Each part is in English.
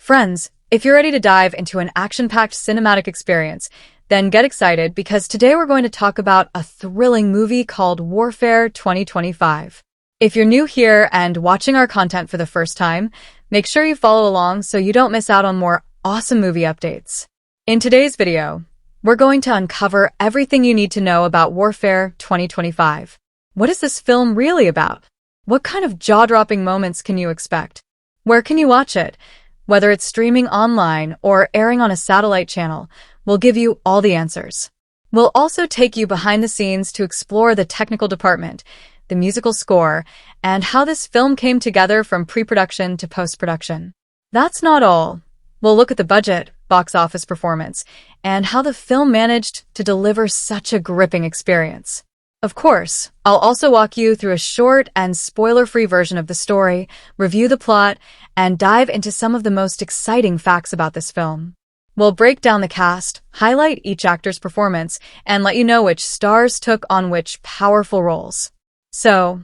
Friends, if you're ready to dive into an action-packed cinematic experience, then get excited because today we're going to talk about a thrilling movie called Warfare 2025. If you're new here and watching our content for the first time, make sure you follow along so you don't miss out on more awesome movie updates. In today's video, we're going to uncover everything you need to know about Warfare 2025. What is this film really about? What kind of jaw-dropping moments can you expect? Where can you watch it? Whether it's streaming online or airing on a satellite channel, we'll give you all the answers. We'll also take you behind the scenes to explore the technical department, the musical score, and how this film came together from pre-production to post-production. That's not all. We'll look at the budget, box office performance, and how the film managed to deliver such a gripping experience. Of course, I'll also walk you through a short and spoiler-free version of the story, review the plot, and dive into some of the most exciting facts about this film. We'll break down the cast, highlight each actor's performance, and let you know which stars took on which powerful roles. So,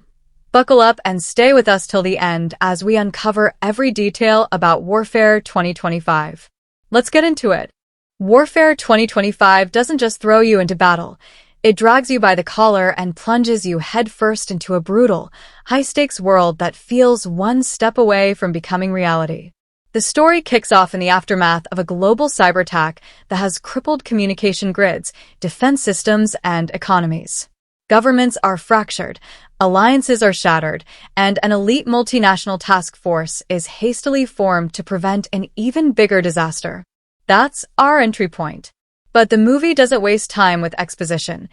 buckle up and stay with us till the end as we uncover every detail about Warfare 2025. Let's get into it. Warfare 2025 doesn't just throw you into battle. It drags you by the collar and plunges you headfirst into a brutal, high-stakes world that feels one step away from becoming reality. The story kicks off in the aftermath of a global cyber attack that has crippled communication grids, defense systems, and economies. Governments are fractured, alliances are shattered, and an elite multinational task force is hastily formed to prevent an even bigger disaster. That's our entry point. But the movie doesn't waste time with exposition.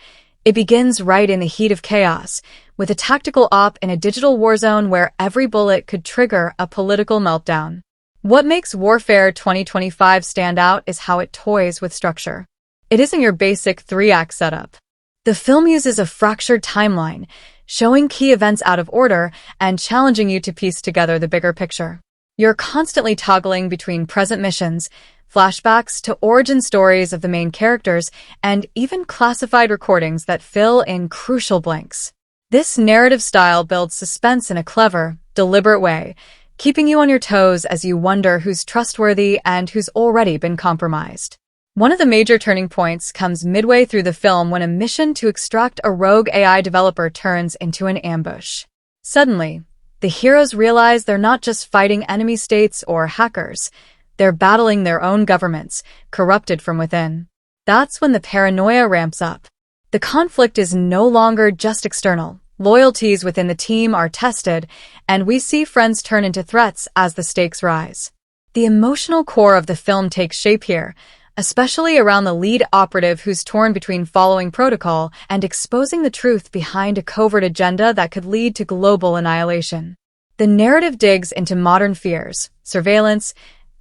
It begins right in the heat of chaos, with a tactical op in a digital war zone where every bullet could trigger a political meltdown. What makes Warfare 2025 stand out is how it toys with structure. It isn't your basic three-act setup. The film uses a fractured timeline, showing key events out of order and challenging you to piece together the bigger picture. You're constantly toggling between present missions, flashbacks to origin stories of the main characters, and even classified recordings that fill in crucial blanks. This narrative style builds suspense in a clever, deliberate way, keeping you on your toes as you wonder who's trustworthy and who's already been compromised. One of the major turning points comes midway through the film when a mission to extract a rogue AI developer turns into an ambush. Suddenly, the heroes realize they're not just fighting enemy states or hackers. They're battling their own governments, corrupted from within. That's when the paranoia ramps up. The conflict is no longer just external. Loyalties within the team are tested, and we see friends turn into threats as the stakes rise. The emotional core of the film takes shape here, especially around the lead operative who's torn between following protocol and exposing the truth behind a covert agenda that could lead to global annihilation. The narrative digs into modern fears, surveillance,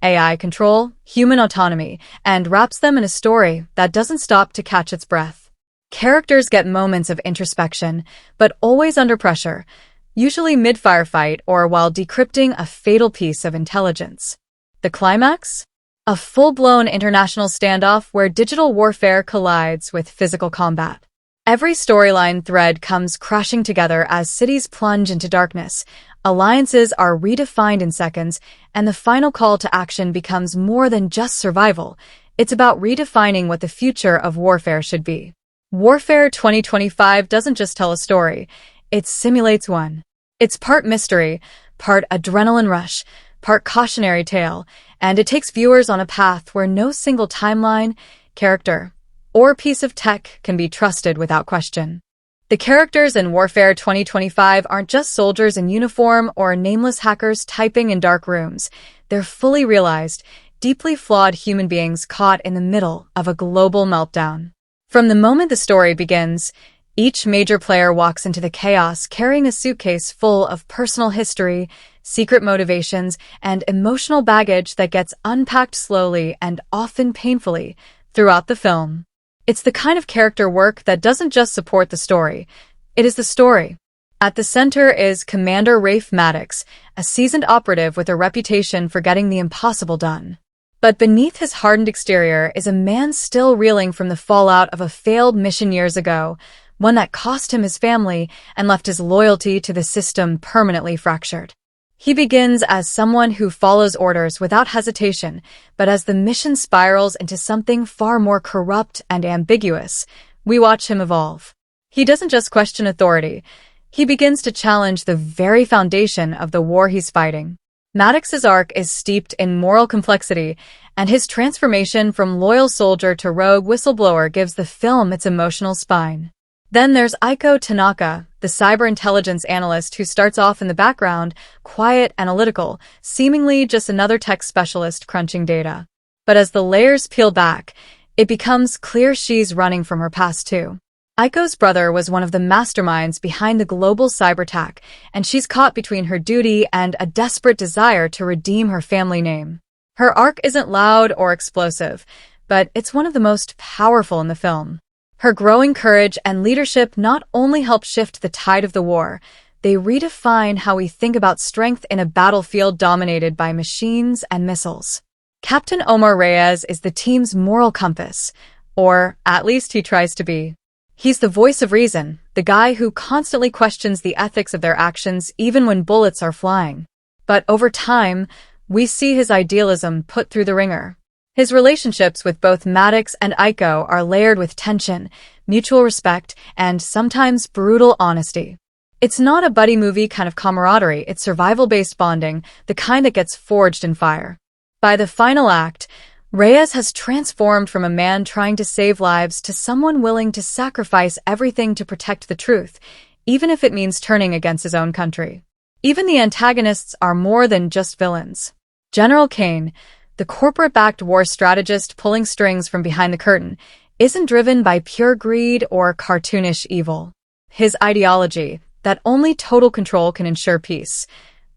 AI control, human autonomy, and wraps them in a story that doesn't stop to catch its breath. Characters get moments of introspection, but always under pressure, usually mid-firefight or while decrypting a fatal piece of intelligence. The climax? A full-blown international standoff where digital warfare collides with physical combat. Every storyline thread comes crashing together as cities plunge into darkness, alliances are redefined in seconds, and the final call to action becomes more than just survival. It's about redefining what the future of warfare should be. Warfare 2025 doesn't just tell a story, it simulates one. It's part mystery, part adrenaline rush, part cautionary tale, and it takes viewers on a path where no single timeline, character, or piece of tech can be trusted without question. The characters in Warfare 2025 aren't just soldiers in uniform or nameless hackers typing in dark rooms. They're fully realized, deeply flawed human beings caught in the middle of a global meltdown. From the moment the story begins, each major player walks into the chaos carrying a suitcase full of personal history, secret motivations, and emotional baggage that gets unpacked slowly and often painfully throughout the film. It's the kind of character work that doesn't just support the story, it is the story. At the center is Commander Rafe Maddox, a seasoned operative with a reputation for getting the impossible done. But beneath his hardened exterior is a man still reeling from the fallout of a failed mission years ago, one that cost him his family and left his loyalty to the system permanently fractured. He begins as someone who follows orders without hesitation, but as the mission spirals into something far more corrupt and ambiguous, we watch him evolve. He doesn't just question authority, he begins to challenge the very foundation of the war he's fighting. Maddox's arc is steeped in moral complexity, and his transformation from loyal soldier to rogue whistleblower gives the film its emotional spine. Then there's Tanaka, the cyber intelligence analyst who starts off in the background, quiet, analytical, seemingly just another tech specialist crunching data. But as the layers peel back, it becomes clear she's running from her past too. Aiko's brother was one of the masterminds behind the global cyber attack, and she's caught between her duty and a desperate desire to redeem her family name. Her arc isn't loud or explosive, but it's one of the most powerful in the film. Her growing courage and leadership not only help shift the tide of the war, they redefine how we think about strength in a battlefield dominated by machines and missiles. Captain Omar Reyes is the team's moral compass, or at least he tries to be. He's the voice of reason, the guy who constantly questions the ethics of their actions even when bullets are flying. But over time, we see his idealism put through the ringer. His relationships with both Maddox and Aiko are layered with tension, mutual respect, and sometimes brutal honesty. It's not a buddy movie kind of camaraderie, it's survival-based bonding, the kind that gets forged in fire. By the final act, Reyes has transformed from a man trying to save lives to someone willing to sacrifice everything to protect the truth, even if it means turning against his own country. Even the antagonists are more than just villains. General Kane, the corporate-backed war strategist pulling strings from behind the curtain, isn't driven by pure greed or cartoonish evil. His ideology, that only total control can ensure peace,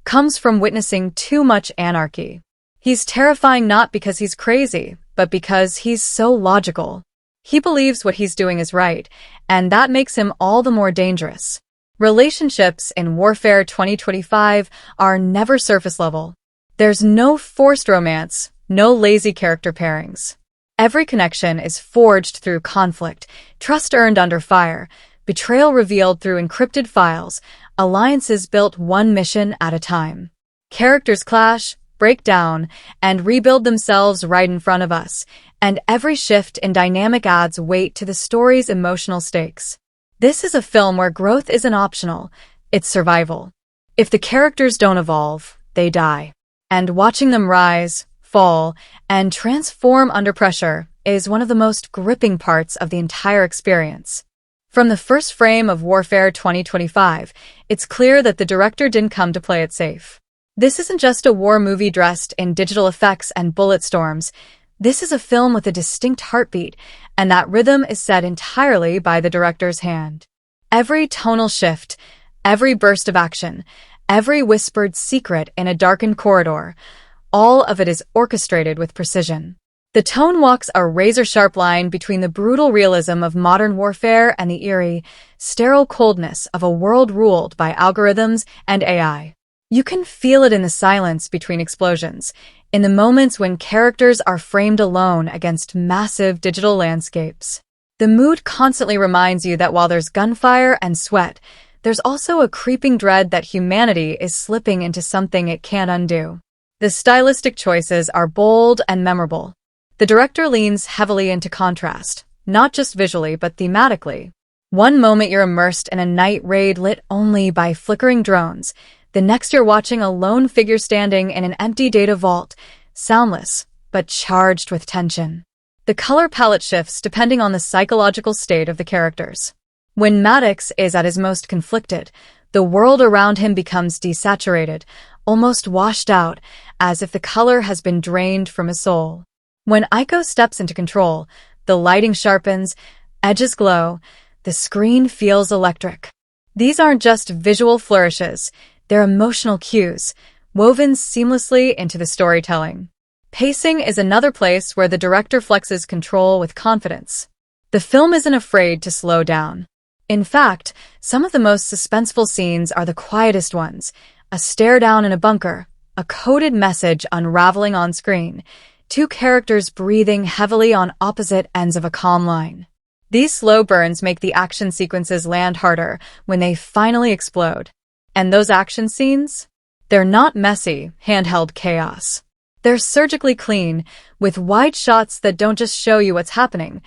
comes from witnessing too much anarchy. He's terrifying not because he's crazy, but because he's so logical. He believes what he's doing is right, and that makes him all the more dangerous. Relationships in Warfare 2025 are never surface level. There's no forced romance, no lazy character pairings. Every connection is forged through conflict, trust earned under fire, betrayal revealed through encrypted files, alliances built one mission at a time. Characters clash, break down, and rebuild themselves right in front of us, and every shift in dynamic adds weight to the story's emotional stakes. This is a film where growth isn't optional, it's survival. If the characters don't evolve, they die. And watching them rise, fall, and transform under pressure is one of the most gripping parts of the entire experience. From the first frame of Warfare 2025, it's clear that the director didn't come to play it safe. This isn't just a war movie dressed in digital effects and bullet storms. This is a film with a distinct heartbeat, and that rhythm is set entirely by the director's hand. Every tonal shift, every burst of action, every whispered secret in a darkened corridor, all of it is orchestrated with precision. The tone walks a razor-sharp line between the brutal realism of modern warfare and the eerie, sterile coldness of a world ruled by algorithms and AI. You can feel it in the silence between explosions, in the moments when characters are framed alone against massive digital landscapes. The mood constantly reminds you that while there's gunfire and sweat, there's also a creeping dread that humanity is slipping into something it can't undo. The stylistic choices are bold and memorable. The director leans heavily into contrast, not just visually but thematically. One moment you're immersed in a night raid lit only by flickering drones. The next you're watching a lone figure standing in an empty data vault, soundless, but charged with tension. The color palette shifts depending on the psychological state of the characters. When Maddox is at his most conflicted, the world around him becomes desaturated, almost washed out, as if the color has been drained from his soul. When Aiko steps into control, the lighting sharpens, edges glow, the screen feels electric. These aren't just visual flourishes. They're emotional cues, woven seamlessly into the storytelling. Pacing is another place where the director flexes control with confidence. The film isn't afraid to slow down. In fact, some of the most suspenseful scenes are the quietest ones. A stare down in a bunker, a coded message unraveling on screen, two characters breathing heavily on opposite ends of a calm line. These slow burns make the action sequences land harder when they finally explode. And those action scenes? They're not messy, handheld chaos. They're surgically clean, with wide shots that don't just show you what's happening.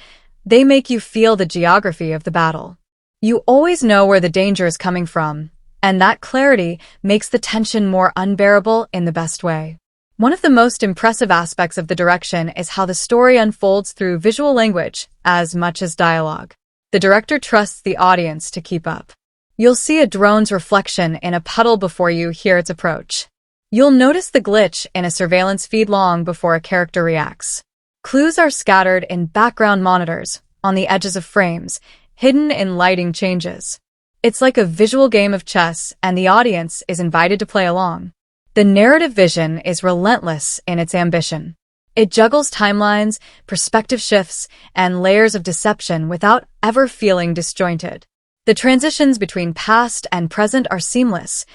They make you feel the geography of the battle. You always know where the danger is coming from, and that clarity makes the tension more unbearable in the best way. One of the most impressive aspects of the direction is how the story unfolds through visual language as much as dialogue. The director trusts the audience to keep up. You'll see a drone's reflection in a puddle before you hear its approach. You'll notice the glitch in a surveillance feed long before a character reacts. Clues are scattered in background monitors, on the edges of frames, hidden in lighting changes. It's like a visual game of chess, and the audience is invited to play along. The narrative vision is relentless in its ambition. It juggles timelines, perspective shifts, and layers of deception without ever feeling disjointed. The transitions between past and present are seamless,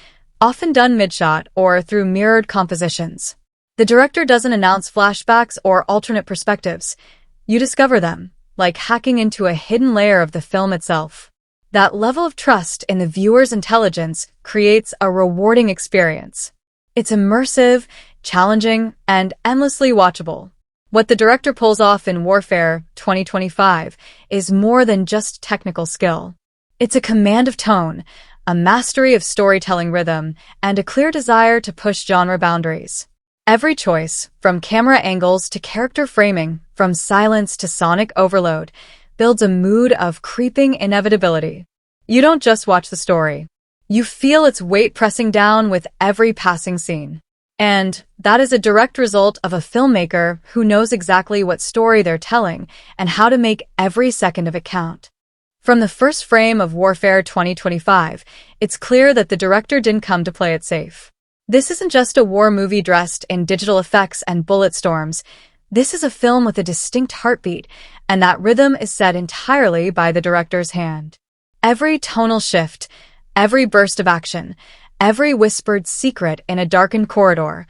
often done mid-shot or through mirrored compositions. The director doesn't announce flashbacks or alternate perspectives. You discover them, like hacking into a hidden layer of the film itself. That level of trust in the viewer's intelligence creates a rewarding experience. It's immersive, challenging, and endlessly watchable. What the director pulls off in Warfare 2025 is more than just technical skill. It's a command of tone, a mastery of storytelling rhythm, and a clear desire to push genre boundaries. Every choice, from camera angles to character framing, from silence to sonic overload, builds a mood of creeping inevitability. You don't just watch the story. You feel its weight pressing down with every passing scene. And that is a direct result of a filmmaker who knows exactly what story they're telling and how to make every second of it count. From the first frame of Warfare 2025, it's clear that the director didn't come to play it safe. This isn't just a war movie dressed in digital effects and bullet storms. This is a film with a distinct heartbeat, and that rhythm is set entirely by the director's hand. Every tonal shift, every burst of action, every whispered secret in a darkened corridor,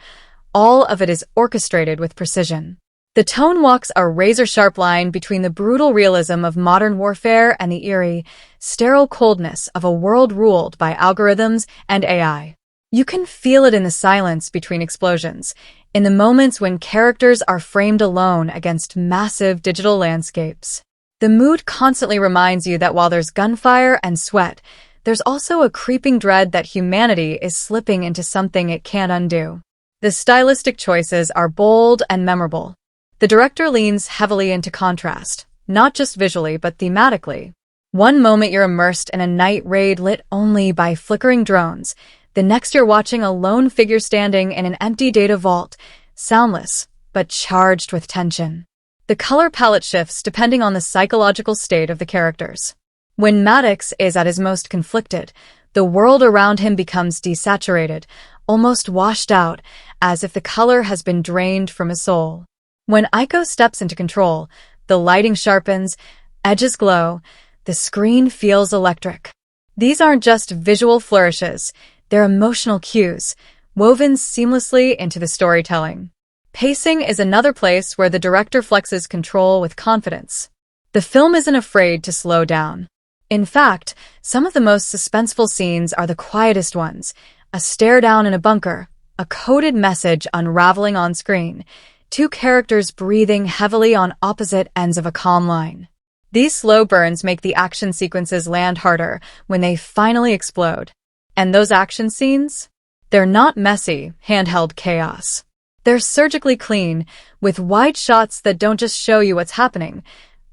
all of it is orchestrated with precision. The tone walks a razor-sharp line between the brutal realism of modern warfare and the eerie, sterile coldness of a world ruled by algorithms and AI. You can feel it in the silence between explosions, in the moments when characters are framed alone against massive digital landscapes. The mood constantly reminds you that while there's gunfire and sweat, there's also a creeping dread that humanity is slipping into something it can't undo. The stylistic choices are bold and memorable. The director leans heavily into contrast, not just visually but thematically. One moment you're immersed in a night raid lit only by flickering drones. The next you're watching a lone figure standing in an empty data vault, soundless, but charged with tension. The color palette shifts depending on the psychological state of the characters. When Maddox is at his most conflicted, the world around him becomes desaturated, almost washed out, as if the color has been drained from his soul. When Aiko steps into control, the lighting sharpens, edges glow, the screen feels electric. These aren't just visual flourishes. They're emotional cues, woven seamlessly into the storytelling. Pacing is another place where the director flexes control with confidence. The film isn't afraid to slow down. In fact, some of the most suspenseful scenes are the quietest ones. A stare down in a bunker, a coded message unraveling on screen, two characters breathing heavily on opposite ends of a calm line. These slow burns make the action sequences land harder when they finally explode. And those action scenes? They're not messy, handheld chaos. They're surgically clean, with wide shots that don't just show you what's happening.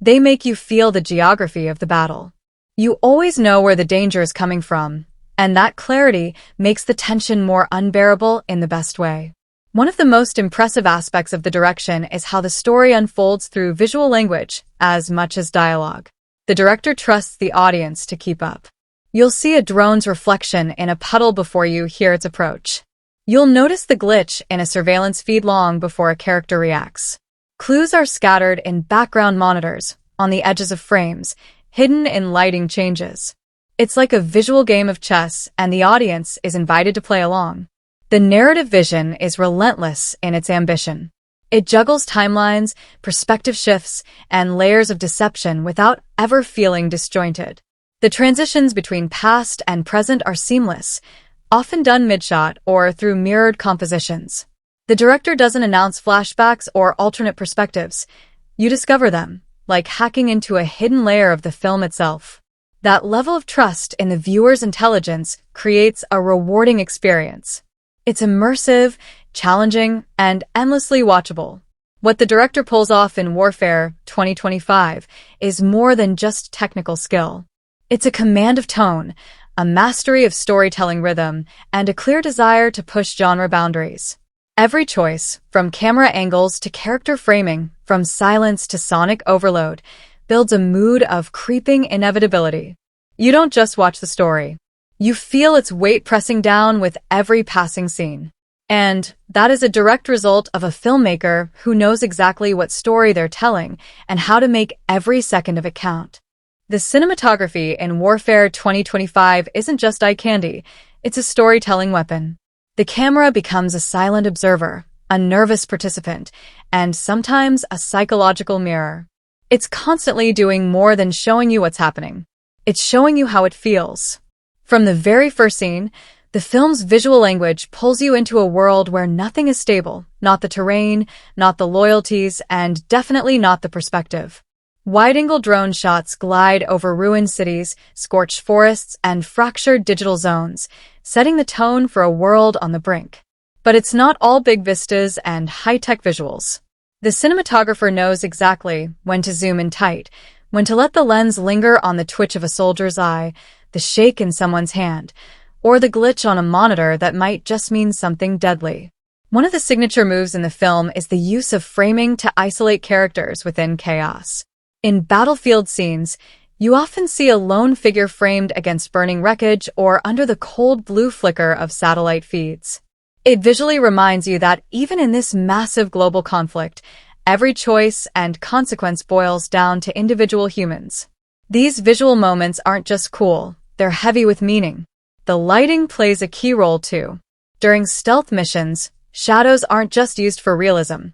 They make you feel the geography of the battle. You always know where the danger is coming from, and that clarity makes the tension more unbearable in the best way. One of the most impressive aspects of the direction is how the story unfolds through visual language as much as dialogue. The director trusts the audience to keep up. You'll see a drone's reflection in a puddle before you hear its approach. You'll notice the glitch in a surveillance feed long before a character reacts. Clues are scattered in background monitors, on the edges of frames, hidden in lighting changes. It's like a visual game of chess, and the audience is invited to play along. The narrative vision is relentless in its ambition. It juggles timelines, perspective shifts, and layers of deception without ever feeling disjointed. The transitions between past and present are seamless, often done mid-shot or through mirrored compositions. The director doesn't announce flashbacks or alternate perspectives. You discover them, like hacking into a hidden layer of the film itself. That level of trust in the viewer's intelligence creates a rewarding experience. It's immersive, challenging, and endlessly watchable. What the director pulls off in Warfare 2025 is more than just technical skill. It's a command of tone, a mastery of storytelling rhythm, and a clear desire to push genre boundaries. Every choice, from camera angles to character framing, from silence to sonic overload, builds a mood of creeping inevitability. You don't just watch the story. You feel its weight pressing down with every passing scene. And that is a direct result of a filmmaker who knows exactly what story they're telling and how to make every second of it count. The cinematography in Warfare 2025 isn't just eye candy, it's a storytelling weapon. The camera becomes a silent observer, a nervous participant, and sometimes a psychological mirror. It's constantly doing more than showing you what's happening. It's showing you how it feels. From the very first scene, the film's visual language pulls you into a world where nothing is stable, not the terrain, not the loyalties, and definitely not the perspective. Wide-angle drone shots glide over ruined cities, scorched forests, and fractured digital zones, setting the tone for a world on the brink. But it's not all big vistas and high-tech visuals. The cinematographer knows exactly when to zoom in tight, when to let the lens linger on the twitch of a soldier's eye, the shake in someone's hand, or the glitch on a monitor that might just mean something deadly. One of the signature moves in the film is the use of framing to isolate characters within chaos. In battlefield scenes, you often see a lone figure framed against burning wreckage or under the cold blue flicker of satellite feeds. It visually reminds you that even in this massive global conflict, every choice and consequence boils down to individual humans. These visual moments aren't just cool, they're heavy with meaning. The lighting plays a key role too. During stealth missions, shadows aren't just used for realism.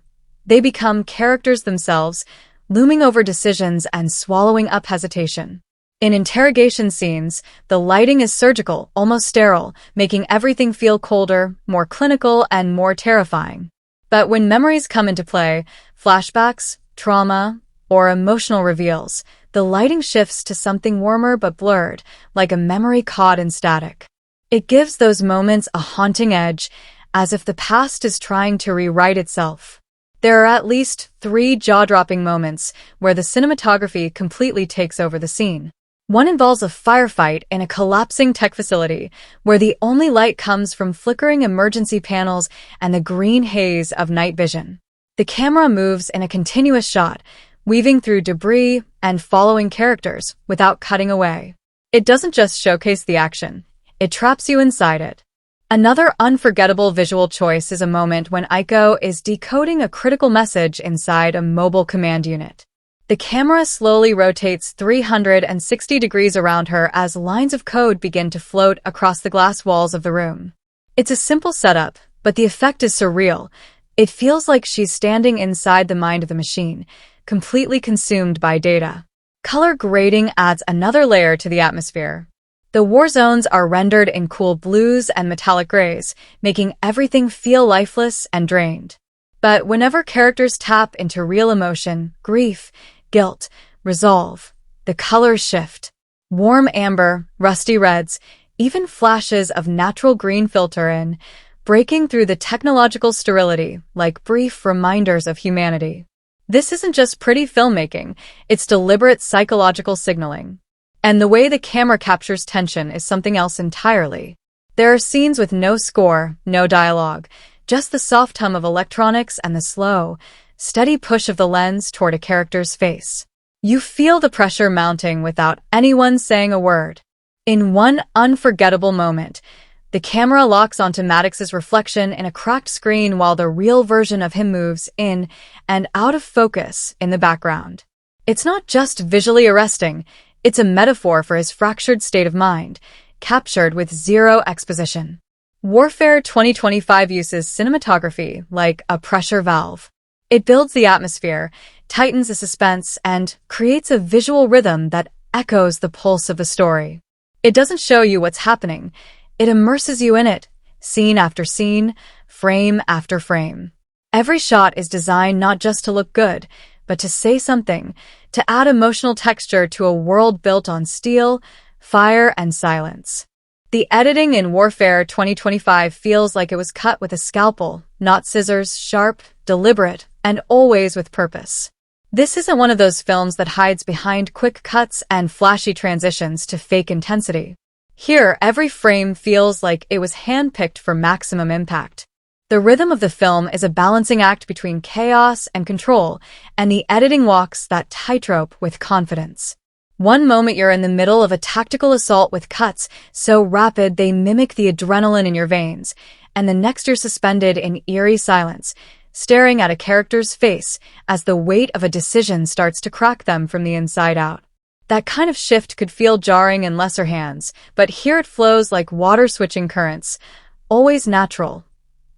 They become characters themselves, looming over decisions and swallowing up hesitation. In interrogation scenes, the lighting is surgical, almost sterile, making everything feel colder, more clinical, and more terrifying. But when memories come into play, flashbacks, trauma, or emotional reveals, the lighting shifts to something warmer but blurred, like a memory caught in static. It gives those moments a haunting edge, as if the past is trying to rewrite itself. There are at least 3 jaw-dropping moments where the cinematography completely takes over the scene. One involves a firefight in a collapsing tech facility, where the only light comes from flickering emergency panels and the green haze of night vision. The camera moves in a continuous shot, weaving through debris and following characters without cutting away. It doesn't just showcase the action, it traps you inside it. Another unforgettable visual choice is a moment when Eiko is decoding a critical message inside a mobile command unit. The camera slowly rotates 360 degrees around her as lines of code begin to float across the glass walls of the room. It's a simple setup, but the effect is surreal. It feels like she's standing inside the mind of the machine, completely consumed by data. Color grading adds another layer to the atmosphere. The war zones are rendered in cool blues and metallic grays, making everything feel lifeless and drained. But whenever characters tap into real emotion, grief, guilt, resolve, the colors shift. Warm amber, rusty reds, even flashes of natural green filter in, breaking through the technological sterility like brief reminders of humanity. This isn't just pretty filmmaking, it's deliberate psychological signaling. And the way the camera captures tension is something else entirely. There are scenes with no score, no dialogue, just the soft hum of electronics and the slow, steady push of the lens toward a character's face. You feel the pressure mounting without anyone saying a word. In one unforgettable moment, the camera locks onto Maddox's reflection in a cracked screen while the real version of him moves in and out of focus in the background. It's not just visually arresting, it's a metaphor for his fractured state of mind, captured with zero exposition. Warfare 2025 uses cinematography like a pressure valve. It builds the atmosphere, tightens the suspense, and creates a visual rhythm that echoes the pulse of the story. It doesn't show you what's happening, It immerses you in it, scene after scene, frame after frame. Every shot is designed not just to look good, but to say something, to add emotional texture to a world built on steel, fire, and silence. The editing in Warfare 2025 feels like it was cut with a scalpel, not scissors, sharp, deliberate, and always with purpose. This isn't one of those films that hides behind quick cuts and flashy transitions to fake intensity. Here, every frame feels like it was handpicked for maximum impact. The rhythm of the film is a balancing act between chaos and control, and the editing walks that tightrope with confidence. One moment you're in the middle of a tactical assault with cuts so rapid they mimic the adrenaline in your veins, and the next you're suspended in eerie silence, staring at a character's face as the weight of a decision starts to crack them from the inside out. That kind of shift could feel jarring in lesser hands, but here it flows like water switching currents, always natural,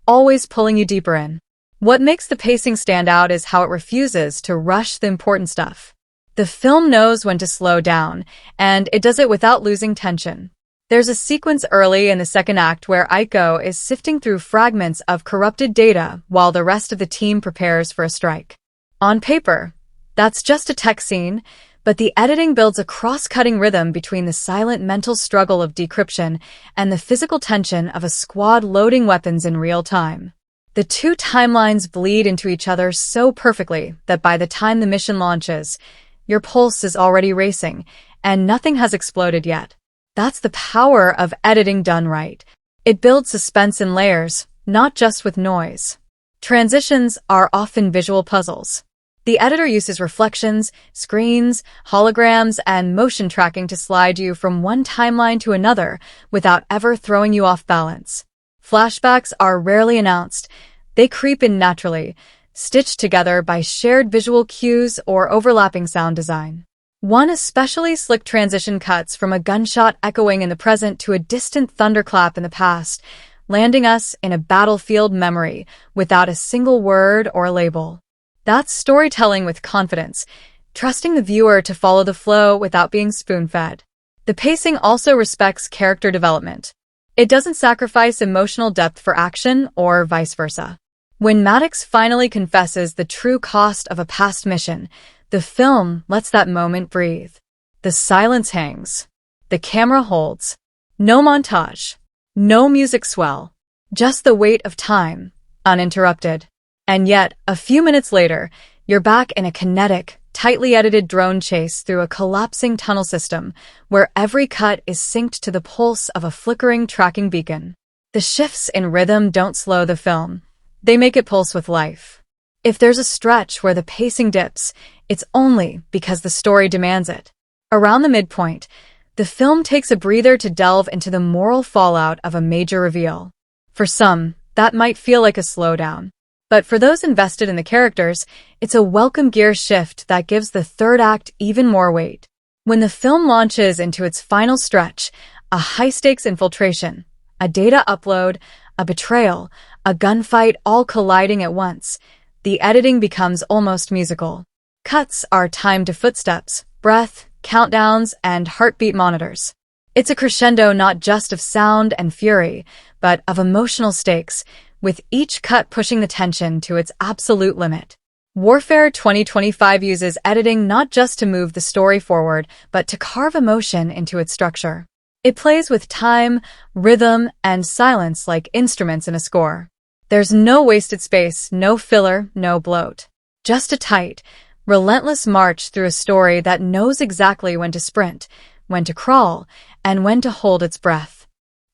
always pulling you deeper in. What makes the pacing stand out is how it refuses to rush the important stuff. The film knows when to slow down, and it does it without losing tension. There's a sequence early in the second act where Aiko is sifting through fragments of corrupted data while the rest of the team prepares for a strike. On paper, that's just a tech scene, but the editing builds a cross-cutting rhythm between the silent mental struggle of decryption and the physical tension of a squad loading weapons in real time. The two timelines bleed into each other so perfectly that by the time the mission launches, your pulse is already racing, and nothing has exploded yet. That's the power of editing done right. It builds suspense in layers, not just with noise. Transitions are often visual puzzles. The editor uses reflections, screens, holograms, and motion tracking to slide you from one timeline to another without ever throwing you off balance. Flashbacks are rarely announced. They creep in naturally, stitched together by shared visual cues or overlapping sound design. One especially slick transition cuts from a gunshot echoing in the present to a distant thunderclap in the past, landing us in a battlefield memory without a single word or label. That's storytelling with confidence, trusting the viewer to follow the flow without being spoon-fed. The pacing also respects character development. It doesn't sacrifice emotional depth for action or vice versa. When Maddox finally confesses the true cost of a past mission, the film lets that moment breathe. The silence hangs. The camera holds. No montage. No music swell. Just the weight of time, uninterrupted. And yet, a few minutes later, you're back in a kinetic, tightly edited drone chase through a collapsing tunnel system, where every cut is synced to the pulse of a flickering tracking beacon. The shifts in rhythm don't slow the film. They make it pulse with life. If there's a stretch where the pacing dips, it's only because the story demands it. Around the midpoint, the film takes a breather to delve into the moral fallout of a major reveal. For some, that might feel like a slowdown. But for those invested in the characters, it's a welcome gear shift that gives the third act even more weight. When the film launches into its final stretch, a high-stakes infiltration, a data upload, a betrayal, a gunfight all colliding at once, the editing becomes almost musical. Cuts are timed to footsteps, breath, countdowns, and heartbeat monitors. It's a crescendo not just of sound and fury, but of emotional stakes, with each cut pushing the tension to its absolute limit. Warfare 2025 uses editing not just to move the story forward, but to carve emotion into its structure. It plays with time, rhythm, and silence like instruments in a score. There's no wasted space, no filler, no bloat. Just a tight, relentless march through a story that knows exactly when to sprint, when to crawl, and when to hold its breath.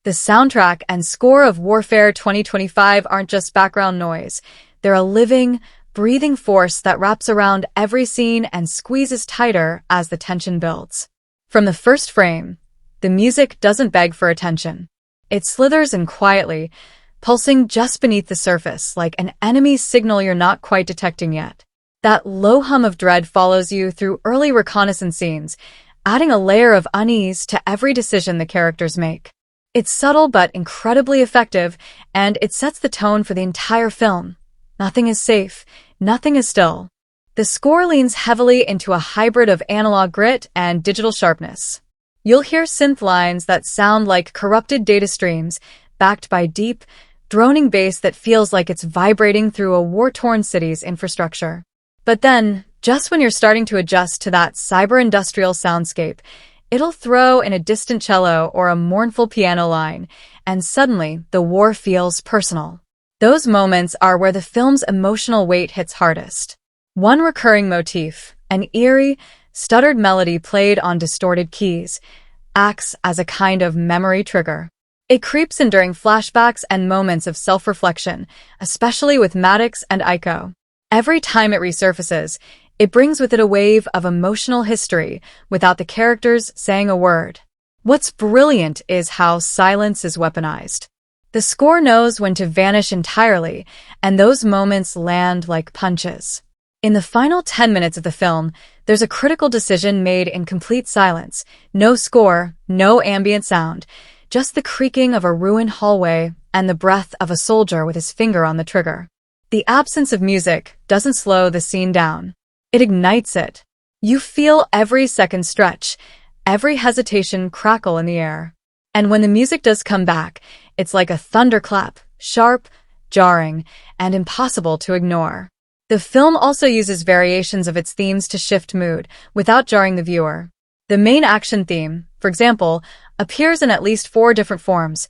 The soundtrack and score of Warfare 2025 aren't just background noise. They're a living, breathing force that wraps around every scene and squeezes tighter as the tension builds. From the first frame, the music doesn't beg for attention. It slithers in quietly, pulsing just beneath the surface like an enemy signal you're not quite detecting yet. That low hum of dread follows you through early reconnaissance scenes, adding a layer of unease to every decision the characters make. It's subtle but incredibly effective, and it sets the tone for the entire film. Nothing is safe, nothing is still. The score leans heavily into a hybrid of analog grit and digital sharpness. You'll hear synth lines that sound like corrupted data streams, backed by deep, droning bass that feels like it's vibrating through a war-torn city's infrastructure. But then, just when you're starting to adjust to that cyber-industrial soundscape, it'll throw in a distant cello or a mournful piano line, and suddenly the war feels personal. Those moments are where the film's emotional weight hits hardest. One recurring motif, an eerie, stuttered melody played on distorted keys, acts as a kind of memory trigger. It creeps in during flashbacks and moments of self-reflection, especially with Maddox and Aiko. Every time it resurfaces, it brings with it a wave of emotional history without the characters saying a word. What's brilliant is how silence is weaponized. The score knows when to vanish entirely, and those moments land like punches. In the final 10 minutes of the film, there's a critical decision made in complete silence. No score, no ambient sound, just the creaking of a ruined hallway and the breath of a soldier with his finger on the trigger. The absence of music doesn't slow the scene down. It ignites it. You feel every second stretch, every hesitation crackle in the air. And when the music does come back, it's like a thunderclap, sharp, jarring, and impossible to ignore. The film also uses variations of its themes to shift mood, without jarring the viewer. The main action theme, for example, appears in at least 4 different forms,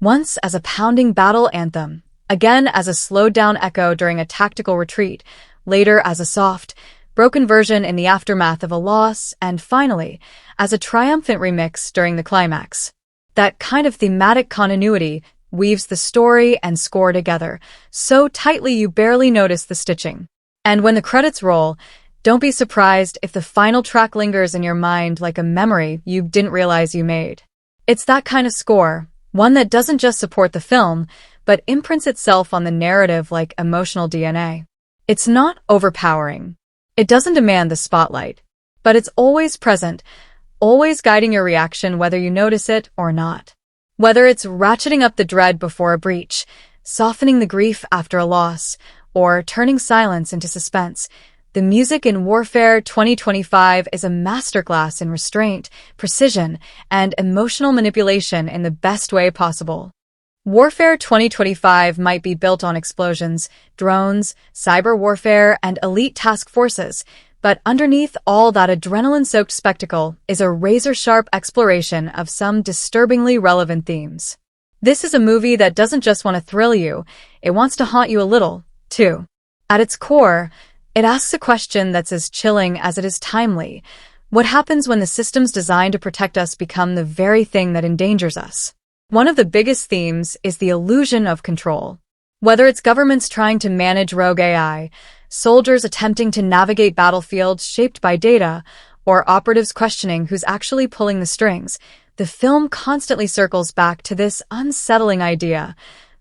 once as a pounding battle anthem, again as a slowed-down echo during a tactical retreat, later as a soft, broken version in the aftermath of a loss, and finally, as a triumphant remix during the climax. That kind of thematic continuity weaves the story and score together, so tightly you barely notice the stitching. And when the credits roll, don't be surprised if the final track lingers in your mind like a memory you didn't realize you made. It's that kind of score, one that doesn't just support the film, but imprints itself on the narrative like emotional DNA. It's not overpowering. It doesn't demand the spotlight, but it's always present, always guiding your reaction whether you notice it or not. Whether it's ratcheting up the dread before a breach, softening the grief after a loss, or turning silence into suspense, the music in Warfare 2025 is a masterclass in restraint, precision, and emotional manipulation in the best way possible. Warfare 2025 might be built on explosions, drones, cyber warfare, and elite task forces, but underneath all that adrenaline-soaked spectacle is a razor-sharp exploration of some disturbingly relevant themes. This is a movie that doesn't just want to thrill you, it wants to haunt you a little, too. At its core, it asks a question that's as chilling as it is timely. What happens when the systems designed to protect us become the very thing that endangers us? One of the biggest themes is the illusion of control. Whether it's governments trying to manage rogue AI, soldiers attempting to navigate battlefields shaped by data, or operatives questioning who's actually pulling the strings, the film constantly circles back to this unsettling idea.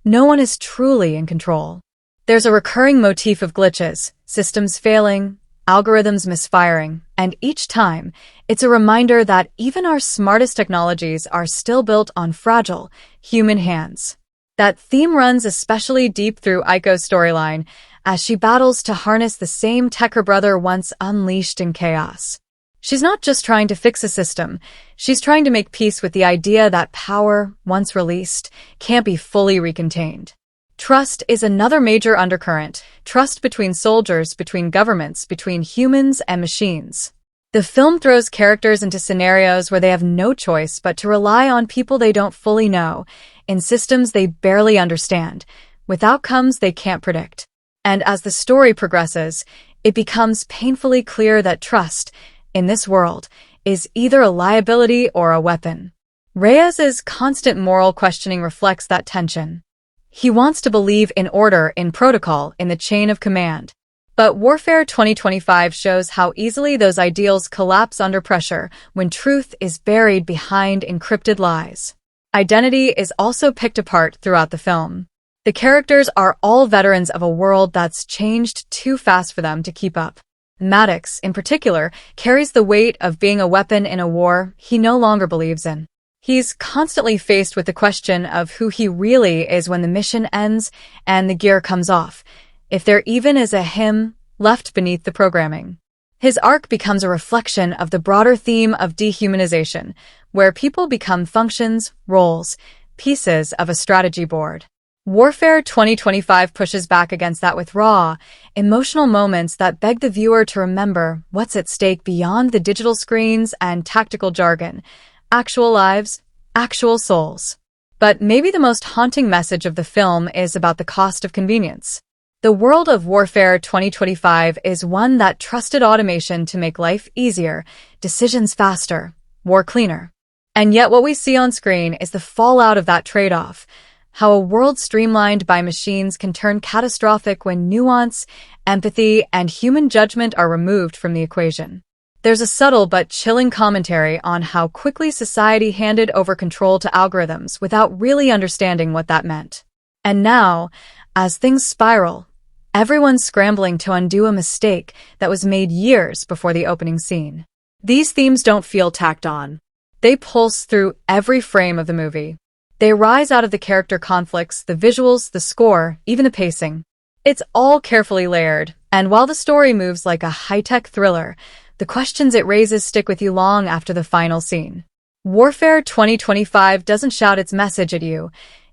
No one is truly in control. There's a recurring motif of glitches, systems failing, algorithms misfiring, and each time, it's a reminder that even our smartest technologies are still built on fragile, human hands. That theme runs especially deep through Aiko's storyline, as she battles to harness the same tech her brother once unleashed in chaos. She's not just trying to fix a system, she's trying to make peace with the idea that power, once released, can't be fully recontained. Trust is another major undercurrent, trust between soldiers, between governments, between humans and machines. The film throws characters into scenarios where they have no choice but to rely on people they don't fully know, in systems they barely understand, with outcomes they can't predict. And as the story progresses, it becomes painfully clear that trust, in this world, is either a liability or a weapon. Reyes's constant moral questioning reflects that tension. He wants to believe in order, in protocol, in the chain of command. But Warfare 2025 shows how easily those ideals collapse under pressure when truth is buried behind encrypted lies. Identity is also picked apart throughout the film. The characters are all veterans of a world that's changed too fast for them to keep up. Maddox, in particular, carries the weight of being a weapon in a war he no longer believes in. He's constantly faced with the question of who he really is when the mission ends and the gear comes off, if there even is a him left beneath the programming. His arc becomes a reflection of the broader theme of dehumanization, where people become functions, roles, pieces of a strategy board. Warfare 2025 pushes back against that with raw, emotional moments that beg the viewer to remember what's at stake beyond the digital screens and tactical jargon. Actual lives, actual souls. But maybe the most haunting message of the film is about the cost of convenience. The world of Warfare 2025 is one that trusted automation to make life easier, decisions faster, war cleaner. And yet what we see on screen is the fallout of that trade-off. How a world streamlined by machines can turn catastrophic when nuance, empathy, and human judgment are removed from the equation. There's a subtle but chilling commentary on how quickly society handed over control to algorithms without really understanding what that meant. And now, as things spiral, everyone's scrambling to undo a mistake that was made years before the opening scene. These themes don't feel tacked on. They pulse through every frame of the movie. They rise out of the character conflicts, the visuals, the score, even the pacing. It's all carefully layered, and while the story moves like a high-tech thriller, the questions it raises stick with you long after the final scene. Warfare 2025 doesn't shout its message at you.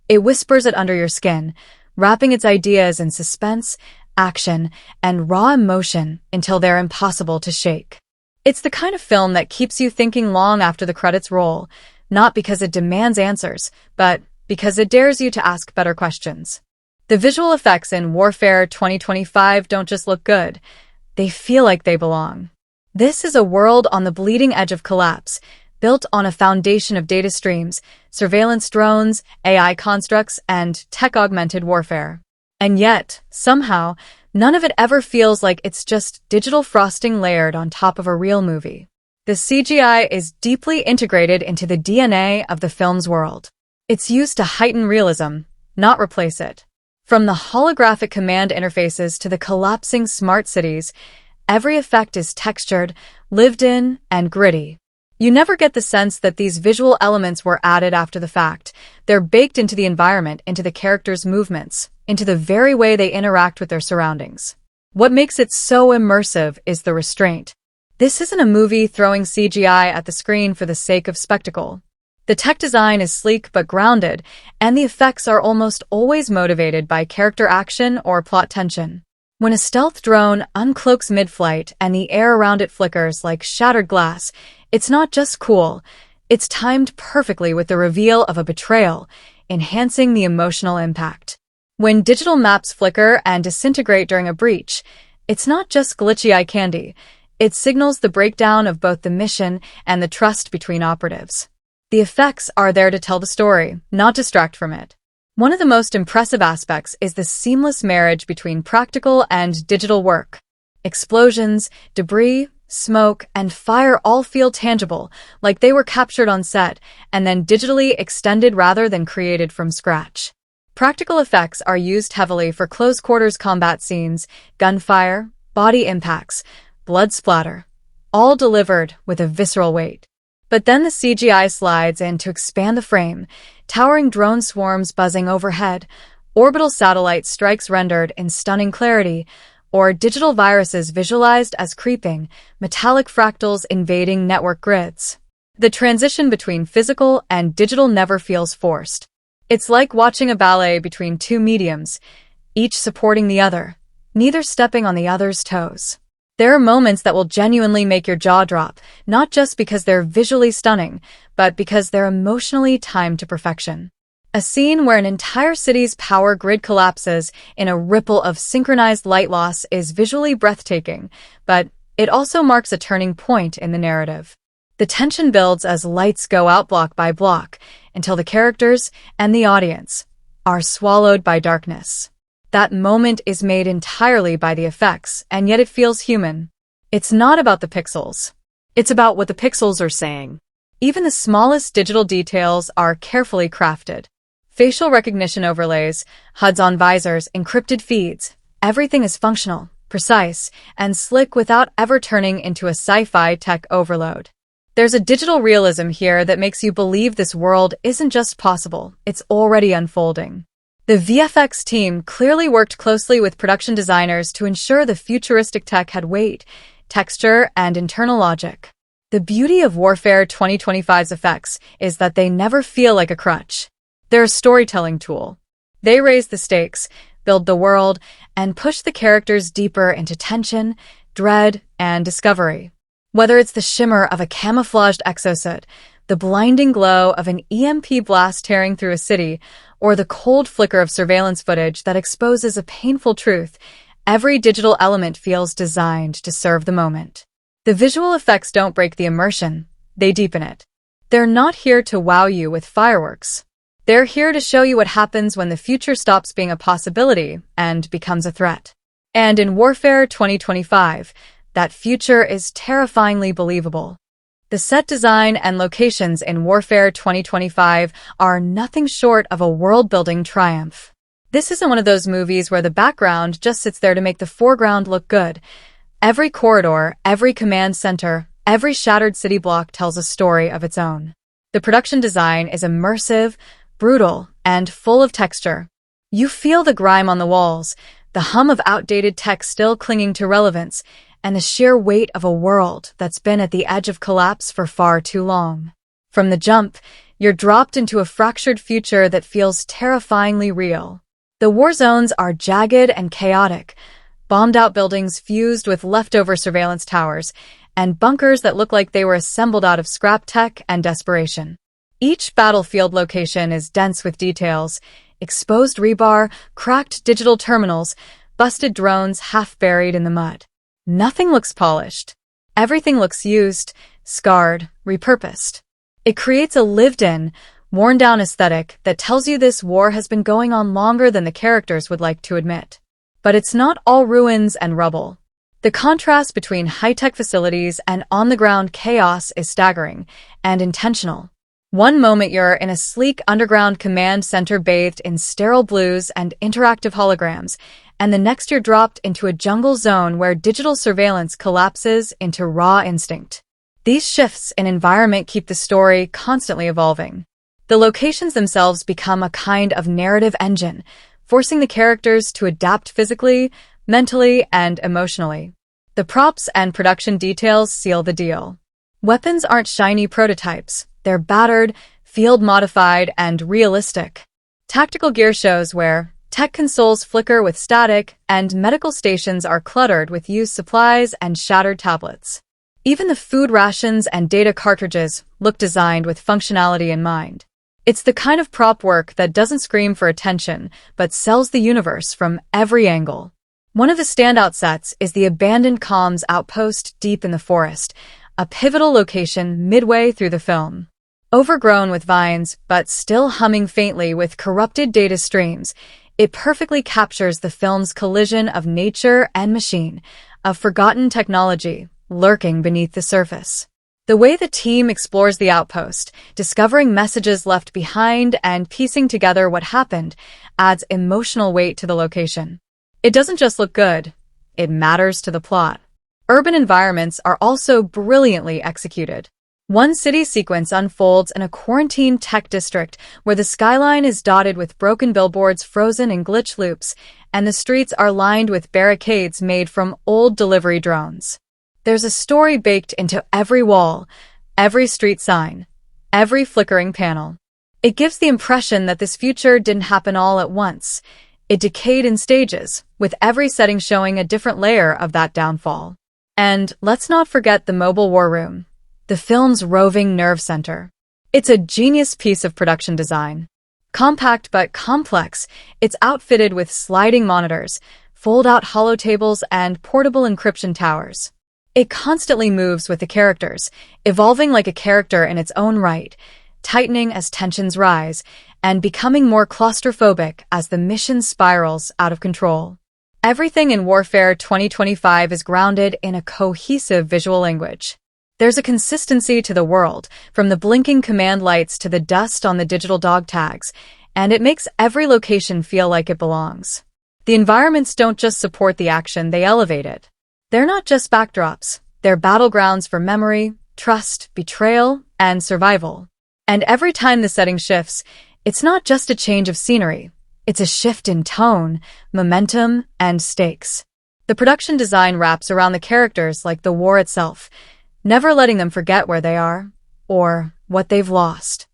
It whispers it under your skin, wrapping its ideas in suspense, action, and raw emotion until they're impossible to shake. It's the kind of film that keeps you thinking long after the credits roll, not because it demands answers, but because it dares you to ask better questions. The visual effects in Warfare 2025 don't just look good, they feel like they belong. This is a world on the bleeding edge of collapse, built on a foundation of data streams, surveillance drones, AI constructs, and tech-augmented warfare. And yet, somehow, none of it ever feels like it's just digital frosting layered on top of a real movie. The CGI is deeply integrated into the DNA of the film's world. It's used to heighten realism, not replace it. From the holographic command interfaces to the collapsing smart cities, every effect is textured, lived in, and gritty. You never get the sense that these visual elements were added after the fact. They're baked into the environment, into the characters' movements, into the very way they interact with their surroundings. What makes it so immersive is the restraint. This isn't a movie throwing CGI at the screen for the sake of spectacle. The tech design is sleek but grounded, and the effects are almost always motivated by character action or plot tension. When a stealth drone uncloaks mid-flight and the air around it flickers like shattered glass, it's not just cool, it's timed perfectly with the reveal of a betrayal, enhancing the emotional impact. When digital maps flicker and disintegrate during a breach, it's not just glitchy eye candy, it signals the breakdown of both the mission and the trust between operatives. The effects are there to tell the story, not distract from it. One of the most impressive aspects is the seamless marriage between practical and digital work. Explosions, debris, smoke, and fire all feel tangible, like they were captured on set and then digitally extended rather than created from scratch. Practical effects are used heavily for close-quarters combat scenes, gunfire, body impacts, blood splatter, all delivered with a visceral weight. But then the CGI slides in to expand the frame, towering drone swarms buzzing overhead, orbital satellite strikes rendered in stunning clarity, or digital viruses visualized as creeping, metallic fractals invading network grids. The transition between physical and digital never feels forced. It's like watching a ballet between two mediums, each supporting the other, neither stepping on the other's toes. There are moments that will genuinely make your jaw drop, not just because they're visually stunning, but because they're emotionally timed to perfection. A scene where an entire city's power grid collapses in a ripple of synchronized light loss is visually breathtaking, but it also marks a turning point in the narrative. The tension builds as lights go out block by block, until the characters and the audience are swallowed by darkness. That moment is made entirely by the effects, and yet it feels human. It's not about the pixels. It's about what the pixels are saying. Even the smallest digital details are carefully crafted. Facial recognition overlays, HUDs on visors, encrypted feeds. Everything is functional, precise, and slick without ever turning into a sci-fi tech overload. There's a digital realism here that makes you believe this world isn't just possible, it's already unfolding. The VFX team clearly worked closely with production designers to ensure the futuristic tech had weight, texture, and internal logic. The beauty of Warfare 2025's effects is that they never feel like a crutch. They're a storytelling tool. They raise the stakes, build the world, and push the characters deeper into tension, dread, and discovery. Whether it's the shimmer of a camouflaged exosuit, the blinding glow of an EMP blast tearing through a city, or the cold flicker of surveillance footage that exposes a painful truth, every digital element feels designed to serve the moment. The visual effects don't break the immersion, they deepen it. They're not here to wow you with fireworks. They're here to show you what happens when the future stops being a possibility and becomes a threat. And in Warfare 2025, that future is terrifyingly believable. The set design and locations in Warfare 2025 are nothing short of a world-building triumph. This isn't one of those movies where the background just sits there to make the foreground look good. Every corridor, every command center, every shattered city block tells a story of its own. The production design is immersive, brutal, and full of texture. You feel the grime on the walls, the hum of outdated tech still clinging to relevance, and the sheer weight of a world that's been at the edge of collapse for far too long. From the jump, you're dropped into a fractured future that feels terrifyingly real. The war zones are jagged and chaotic, bombed-out buildings fused with leftover surveillance towers, and bunkers that look like they were assembled out of scrap tech and desperation. Each battlefield location is dense with details: exposed rebar, cracked digital terminals, busted drones half buried in the mud. Nothing looks polished. Everything looks used, scarred, repurposed. It creates a lived-in, worn-down aesthetic that tells you this war has been going on longer than the characters would like to admit. But it's not all ruins and rubble. The contrast between high-tech facilities and on-the-ground chaos is staggering and intentional. One moment you're in a sleek underground command center bathed in sterile blues and interactive holograms, and the next you're dropped into a jungle zone where digital surveillance collapses into raw instinct. These shifts in environment keep the story constantly evolving. The locations themselves become a kind of narrative engine, forcing the characters to adapt physically, mentally, and emotionally. The props and production details seal the deal. Weapons aren't shiny prototypes. They're battered, field-modified, and realistic. Tactical gear shows where tech consoles flicker with static, and medical stations are cluttered with used supplies and shattered tablets. Even the food rations and data cartridges look designed with functionality in mind. It's the kind of prop work that doesn't scream for attention, but sells the universe from every angle. One of the standout sets is the abandoned comms outpost deep in the forest, a pivotal location midway through the film. Overgrown with vines, but still humming faintly with corrupted data streams, it perfectly captures the film's collision of nature and machine, of forgotten technology lurking beneath the surface. The way the team explores the outpost, discovering messages left behind and piecing together what happened, adds emotional weight to the location. It doesn't just look good, it matters to the plot. Urban environments are also brilliantly executed. One city sequence unfolds in a quarantined tech district where the skyline is dotted with broken billboards frozen in glitch loops, and the streets are lined with barricades made from old delivery drones. There's a story baked into every wall, every street sign, every flickering panel. It gives the impression that this future didn't happen all at once. It decayed in stages, with every setting showing a different layer of that downfall. And let's not forget the mobile war room, the film's roving nerve center. It's a genius piece of production design. Compact but complex, it's outfitted with sliding monitors, fold-out holotables, and portable encryption towers. It constantly moves with the characters, evolving like a character in its own right, tightening as tensions rise, and becoming more claustrophobic as the mission spirals out of control. Everything in Warfare 2025 is grounded in a cohesive visual language. There's a consistency to the world, from the blinking command lights to the dust on the digital dog tags, and it makes every location feel like it belongs. The environments don't just support the action, they elevate it. They're not just backdrops, they're battlegrounds for memory, trust, betrayal, and survival. And every time the setting shifts, it's not just a change of scenery, it's a shift in tone, momentum, and stakes. The production design wraps around the characters like the war itself. never letting them forget where they are or what they've lost.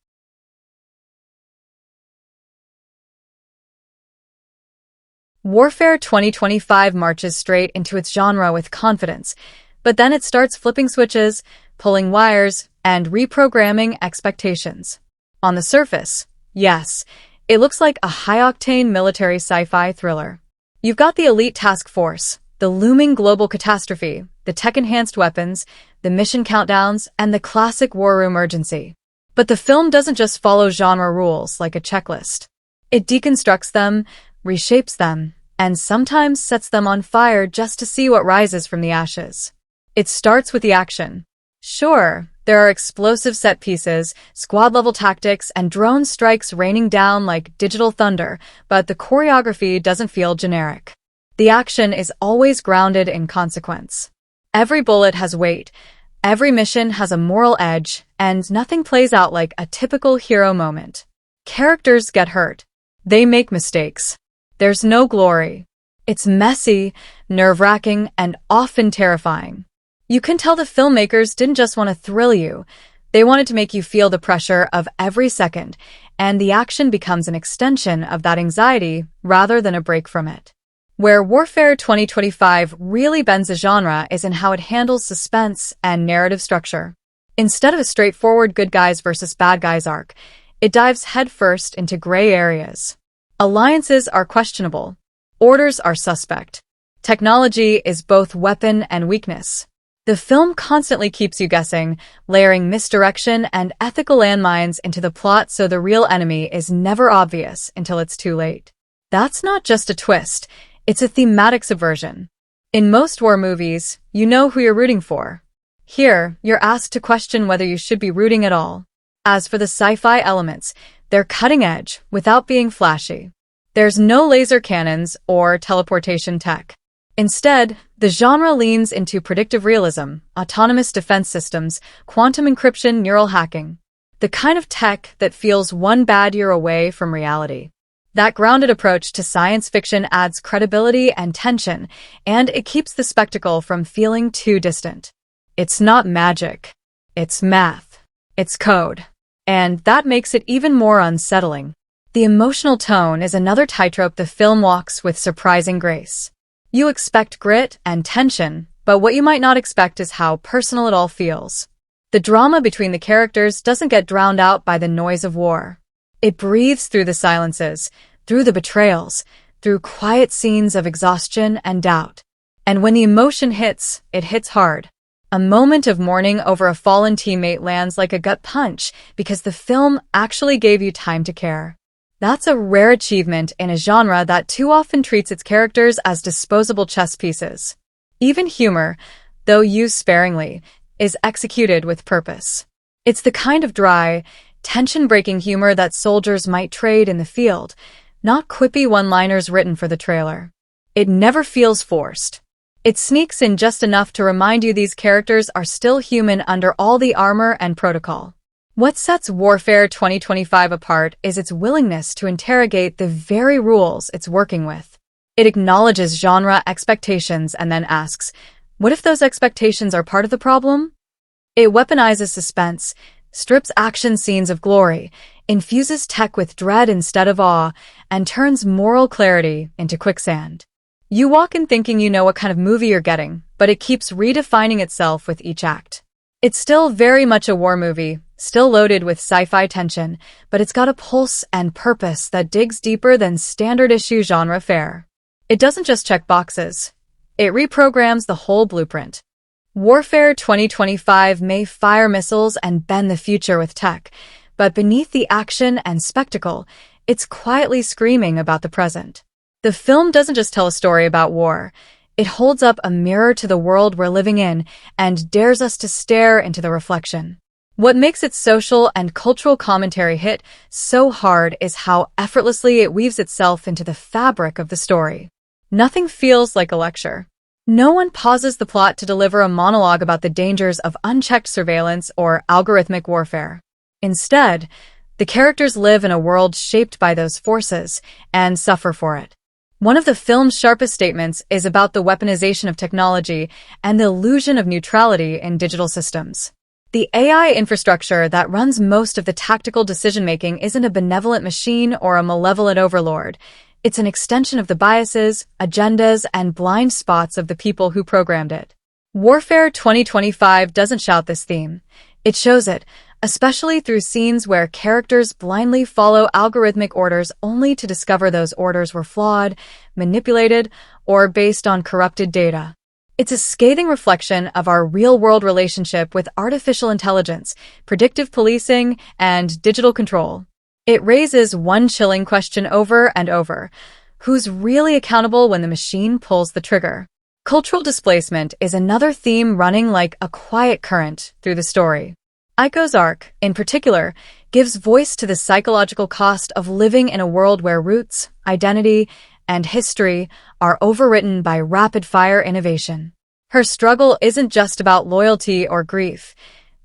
Warfare 2025 marches straight into its genre with confidence, but then it starts flipping switches, pulling wires, and reprogramming expectations. On the surface, yes, it looks like a high-octane military sci-fi thriller. You've got the elite task force, the looming global catastrophe, the tech-enhanced weapons, the mission countdowns, and the classic war room urgency. But the film doesn't just follow genre rules like a checklist. It deconstructs them, reshapes them, and sometimes sets them on fire just to see what rises from the ashes. It starts with the action. Sure, there are explosive set pieces, squad-level tactics, and drone strikes raining down like digital thunder, but the choreography doesn't feel generic. The action is always grounded in consequence. Every bullet has weight, every mission has a moral edge, and nothing plays out like a typical hero moment. Characters get hurt. They make mistakes. There's no glory. It's messy, nerve-wracking, and often terrifying. You can tell the filmmakers didn't just want to thrill you. They wanted to make you feel the pressure of every second, and the action becomes an extension of that anxiety rather than a break from it. Where Warfare 2025 really bends the genre is in how it handles suspense and narrative structure. Instead of a straightforward good guys versus bad guys arc, it dives headfirst into gray areas. Alliances are questionable. Orders are suspect. Technology is both weapon and weakness. The film constantly keeps you guessing, layering misdirection and ethical landmines into the plot so the real enemy is never obvious until it's too late. That's not just a twist, it's a thematic subversion. In most war movies, you know who you're rooting for. Here, you're asked to question whether you should be rooting at all. As for the sci-fi elements, they're cutting edge without being flashy. There's no laser cannons or teleportation tech. Instead, the genre leans into predictive realism, autonomous defense systems, quantum encryption, neural hacking. The kind of tech that feels one bad year away from reality. That grounded approach to science fiction adds credibility and tension, and it keeps the spectacle from feeling too distant. It's not magic. It's math. It's code. And that makes it even more unsettling. The emotional tone is another tightrope the film walks with surprising grace. You expect grit and tension, but what you might not expect is how personal it all feels. The drama between the characters doesn't get drowned out by the noise of war. It breathes through the silences, through the betrayals, through quiet scenes of exhaustion and doubt. And when the emotion hits, it hits hard. A moment of mourning over a fallen teammate lands like a gut punch because the film actually gave you time to care. That's a rare achievement in a genre that too often treats its characters as disposable chess pieces. Even humor, though used sparingly, is executed with purpose. It's the kind of dry, tension-breaking humor that soldiers might trade in the field, not quippy one-liners written for the trailer. It never feels forced. It sneaks in just enough to remind you these characters are still human under all the armor and protocol. What sets Warfare 2025 apart is its willingness to interrogate the very rules it's working with. It acknowledges genre expectations and then asks, what if those expectations are part of the problem? It weaponizes suspense, strips action scenes of glory, infuses tech with dread instead of awe, and turns moral clarity into quicksand. You walk in thinking you know what kind of movie you're getting, but it keeps redefining itself with each act. It's still very much a war movie, still loaded with sci-fi tension, but it's got a pulse and purpose that digs deeper than standard-issue genre fare. It doesn't just check boxes. It reprograms the whole blueprint. Warfare 2025 may fire missiles and bend the future with tech, but beneath the action and spectacle, it's quietly screaming about the present. The film doesn't just tell a story about war. It holds up a mirror to the world we're living in and dares us to stare into the reflection. What makes its social and cultural commentary hit so hard is how effortlessly it weaves itself into the fabric of the story. Nothing feels like a lecture. No one pauses the plot to deliver a monologue about the dangers of unchecked surveillance or algorithmic warfare. Instead, the characters live in a world shaped by those forces and suffer for it. One of the film's sharpest statements is about the weaponization of technology and the illusion of neutrality in digital systems. The AI infrastructure that runs most of the tactical decision-making isn't a benevolent machine or a malevolent overlord. It's an extension of the biases, agendas, and blind spots of the people who programmed it. Warfare 2025 doesn't shout this theme. It shows it, especially through scenes where characters blindly follow algorithmic orders only to discover those orders were flawed, manipulated, or based on corrupted data. It's a scathing reflection of our real-world relationship with artificial intelligence, predictive policing, and digital control. It raises one chilling question over and over: who's really accountable when the machine pulls the trigger? Cultural displacement is another theme running like a quiet current through the story. Aiko's arc, in particular, gives voice to the psychological cost of living in a world where roots, identity, and history are overwritten by rapid-fire innovation. Her struggle isn't just about loyalty or grief.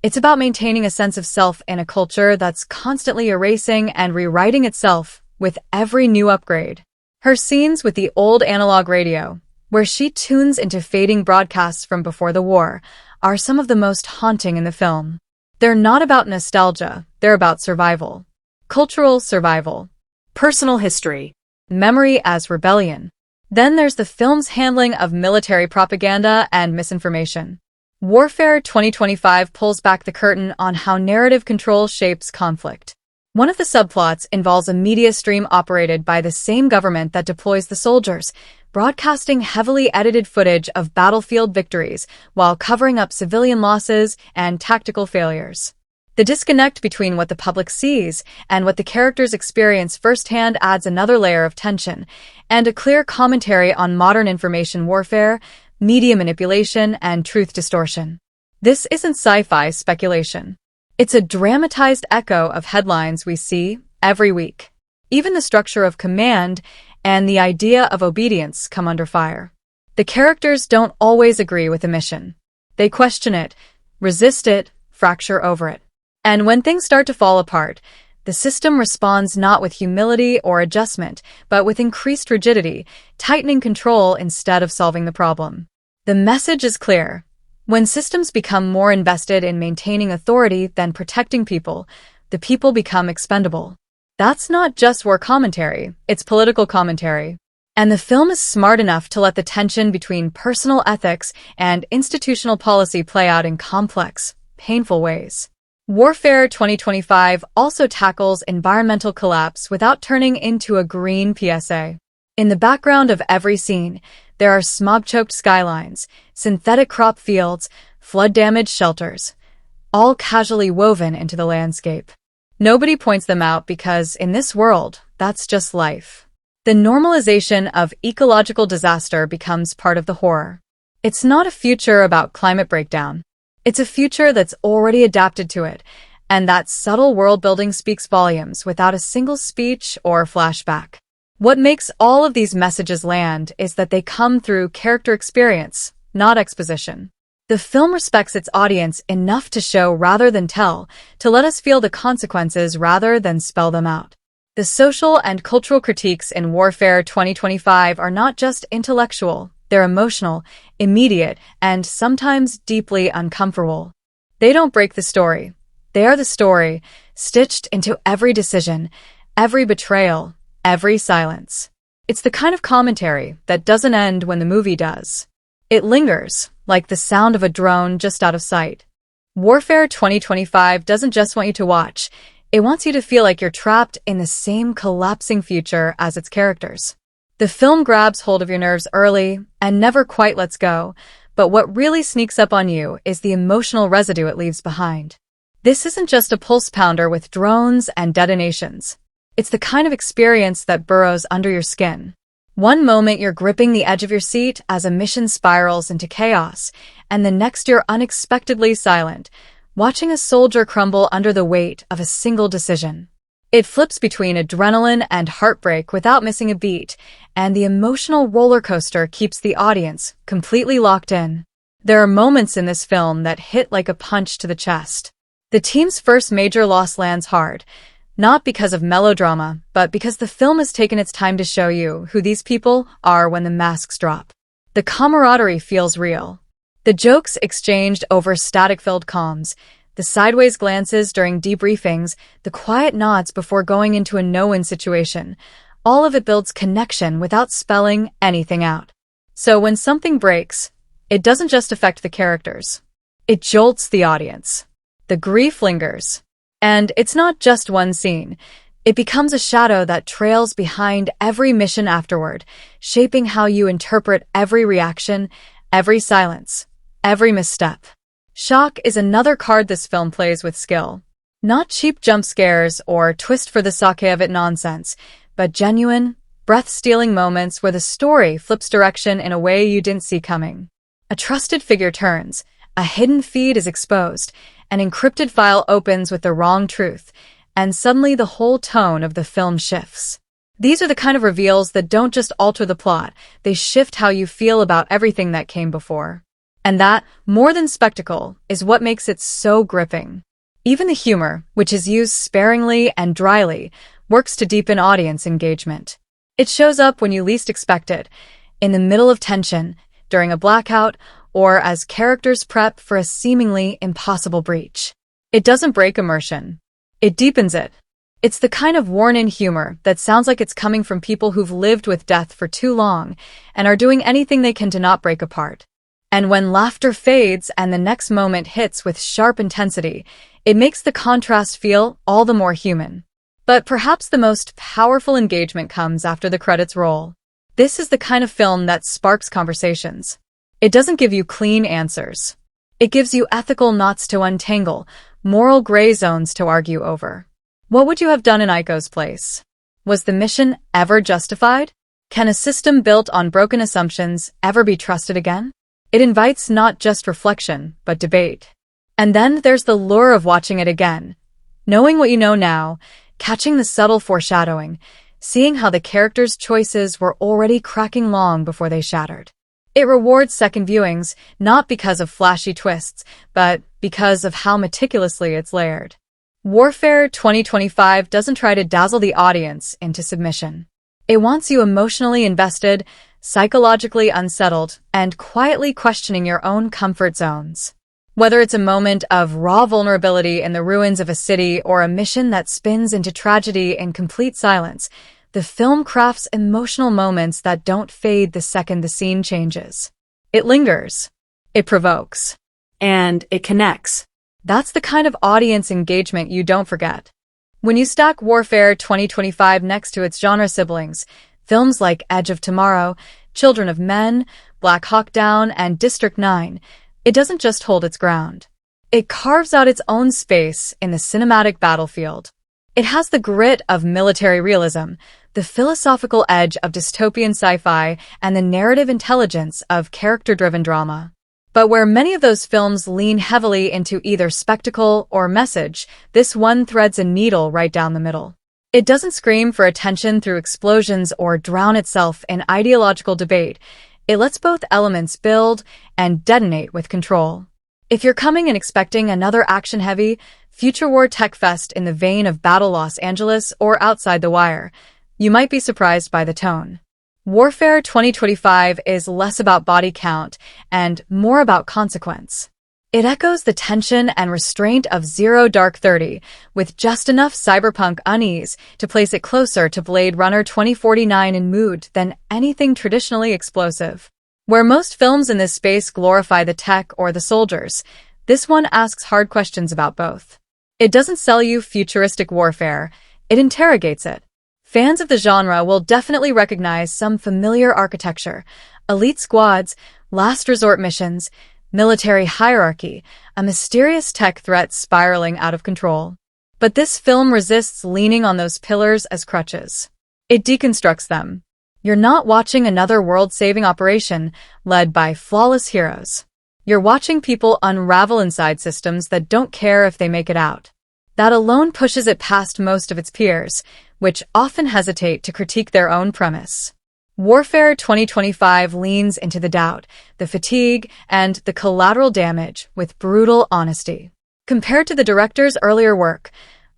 It's about maintaining a sense of self in a culture that's constantly erasing and rewriting itself with every new upgrade. Her scenes with the old analog radio, where she tunes into fading broadcasts from before the war, are some of the most haunting in the film. They're not about nostalgia, they're about survival. Cultural survival. Personal history. Memory as rebellion. Then there's the film's handling of military propaganda and misinformation. Warfare 2025 pulls back the curtain on how narrative control shapes conflict. One of the subplots involves a media stream operated by the same government that deploys the soldiers, broadcasting heavily edited footage of battlefield victories while covering up civilian losses and tactical failures. The disconnect between what the public sees and what the characters experience firsthand adds another layer of tension, and a clear commentary on modern information warfare, media manipulation, and truth distortion. This isn't sci-fi speculation. It's a dramatized echo of headlines we see every week. Even the structure of command and the idea of obedience come under fire. The characters don't always agree with the mission. They question it, resist it, fracture over it. And when things start to fall apart, the system responds not with humility or adjustment, but with increased rigidity, tightening control instead of solving the problem. The message is clear. When systems become more invested in maintaining authority than protecting people, the people become expendable. That's not just war commentary, it's political commentary. And the film is smart enough to let the tension between personal ethics and institutional policy play out in complex, painful ways. Warfare 2025 also tackles environmental collapse without turning into a green PSA. In the background of every scene, there are smog-choked skylines, synthetic crop fields, flood-damaged shelters, all casually woven into the landscape. Nobody points them out because, in this world, that's just life. The normalization of ecological disaster becomes part of the horror. It's not a future about climate breakdown. It's a future that's already adapted to it, and that subtle world-building speaks volumes without a single speech or flashback. What makes all of these messages land is that they come through character experience, not exposition. The film respects its audience enough to show rather than tell, to let us feel the consequences rather than spell them out. The social and cultural critiques in Warfare 2025 are not just intellectual. They're emotional, immediate, and sometimes deeply uncomfortable. They don't break the story. They are the story, stitched into every decision, every betrayal, every silence. It's the kind of commentary that doesn't end when the movie does. It lingers, like the sound of a drone just out of sight. Warfare 2025 doesn't just want you to watch. It wants you to feel like you're trapped in the same collapsing future as its characters. The film grabs hold of your nerves early and never quite lets go, but what really sneaks up on you is the emotional residue it leaves behind. This isn't just a pulse pounder with drones and detonations. It's the kind of experience that burrows under your skin. One moment you're gripping the edge of your seat as a mission spirals into chaos, and the next you're unexpectedly silent, watching a soldier crumble under the weight of a single decision. It flips between adrenaline and heartbreak without missing a beat, and the emotional roller coaster keeps the audience completely locked in. There are moments in this film that hit like a punch to the chest. The team's first major loss lands hard. Not because of melodrama, but because the film has taken its time to show you who these people are when the masks drop. The camaraderie feels real. The jokes exchanged over static-filled comms, the sideways glances during debriefings, the quiet nods before going into a no-win situation, all of it builds connection without spelling anything out. So when something breaks, it doesn't just affect the characters. It jolts the audience. The grief lingers. And it's not just one scene. It becomes a shadow that trails behind every mission afterward, shaping how you interpret every reaction, every silence, every misstep. Shock is another card this film plays with skill. Not cheap jump scares or twist for the sake of it nonsense, but genuine, breath-stealing moments where the story flips direction in a way you didn't see coming. A trusted figure turns, a hidden feed is exposed, an encrypted file opens with the wrong truth, and suddenly the whole tone of the film shifts. These are the kind of reveals that don't just alter the plot, they shift how you feel about everything that came before. And that, more than spectacle, is what makes it so gripping. Even the humor, which is used sparingly and dryly, works to deepen audience engagement. It shows up when you least expect it, in the middle of tension, during a blackout, or as characters prep for a seemingly impossible breach. It doesn't break immersion. It deepens it. It's the kind of worn-in humor that sounds like it's coming from people who've lived with death for too long and are doing anything they can to not break apart. And when laughter fades and the next moment hits with sharp intensity, it makes the contrast feel all the more human. But perhaps the most powerful engagement comes after the credits roll. This is the kind of film that sparks conversations. It doesn't give you clean answers. It gives you ethical knots to untangle, moral gray zones to argue over. What would you have done in Aiko's place? Was the mission ever justified? Can a system built on broken assumptions ever be trusted again? It invites not just reflection, but debate. And then there's the lure of watching it again. Knowing what you know now, catching the subtle foreshadowing, seeing how the characters' choices were already cracking long before they shattered. It rewards second viewings, not because of flashy twists, but because of how meticulously it's layered. Warfare 2025 doesn't try to dazzle the audience into submission. It wants you emotionally invested, psychologically unsettled, and quietly questioning your own comfort zones. Whether it's a moment of raw vulnerability in the ruins of a city or a mission that spins into tragedy in complete silence, the film crafts emotional moments that don't fade the second the scene changes. It lingers. It provokes. And it connects. That's the kind of audience engagement you don't forget. When you stack Warfare 2025 next to its genre siblings, films like Edge of Tomorrow, Children of Men, Black Hawk Down, and District 9, it doesn't just hold its ground. It carves out its own space in the cinematic battlefield. It has the grit of military realism, the philosophical edge of dystopian sci-fi, and the narrative intelligence of character-driven drama. But where many of those films lean heavily into either spectacle or message, this one threads a needle right down the middle. It doesn't scream for attention through explosions or drown itself in ideological debate. It lets both elements build and detonate with control. If you're coming and expecting another action-heavy, future war tech fest in the vein of Battle Los Angeles or Outside the Wire, you might be surprised by the tone. Warfare 2025 is less about body count and more about consequence. It echoes the tension and restraint of Zero Dark 30, with just enough cyberpunk unease to place it closer to Blade Runner 2049 in mood than anything traditionally explosive. Where most films in this space glorify the tech or the soldiers, this one asks hard questions about both. It doesn't sell you futuristic warfare, it interrogates it. Fans of the genre will definitely recognize some familiar architecture: elite squads, last resort missions, military hierarchy, a mysterious tech threat spiraling out of control. But this film resists leaning on those pillars as crutches. It deconstructs them. You're not watching another world-saving operation led by flawless heroes. You're watching people unravel inside systems that don't care if they make it out. That alone pushes it past most of its peers, which often hesitate to critique their own premise. Warfare 2025 leans into the doubt, the fatigue, and the collateral damage with brutal honesty. Compared to the director's earlier work,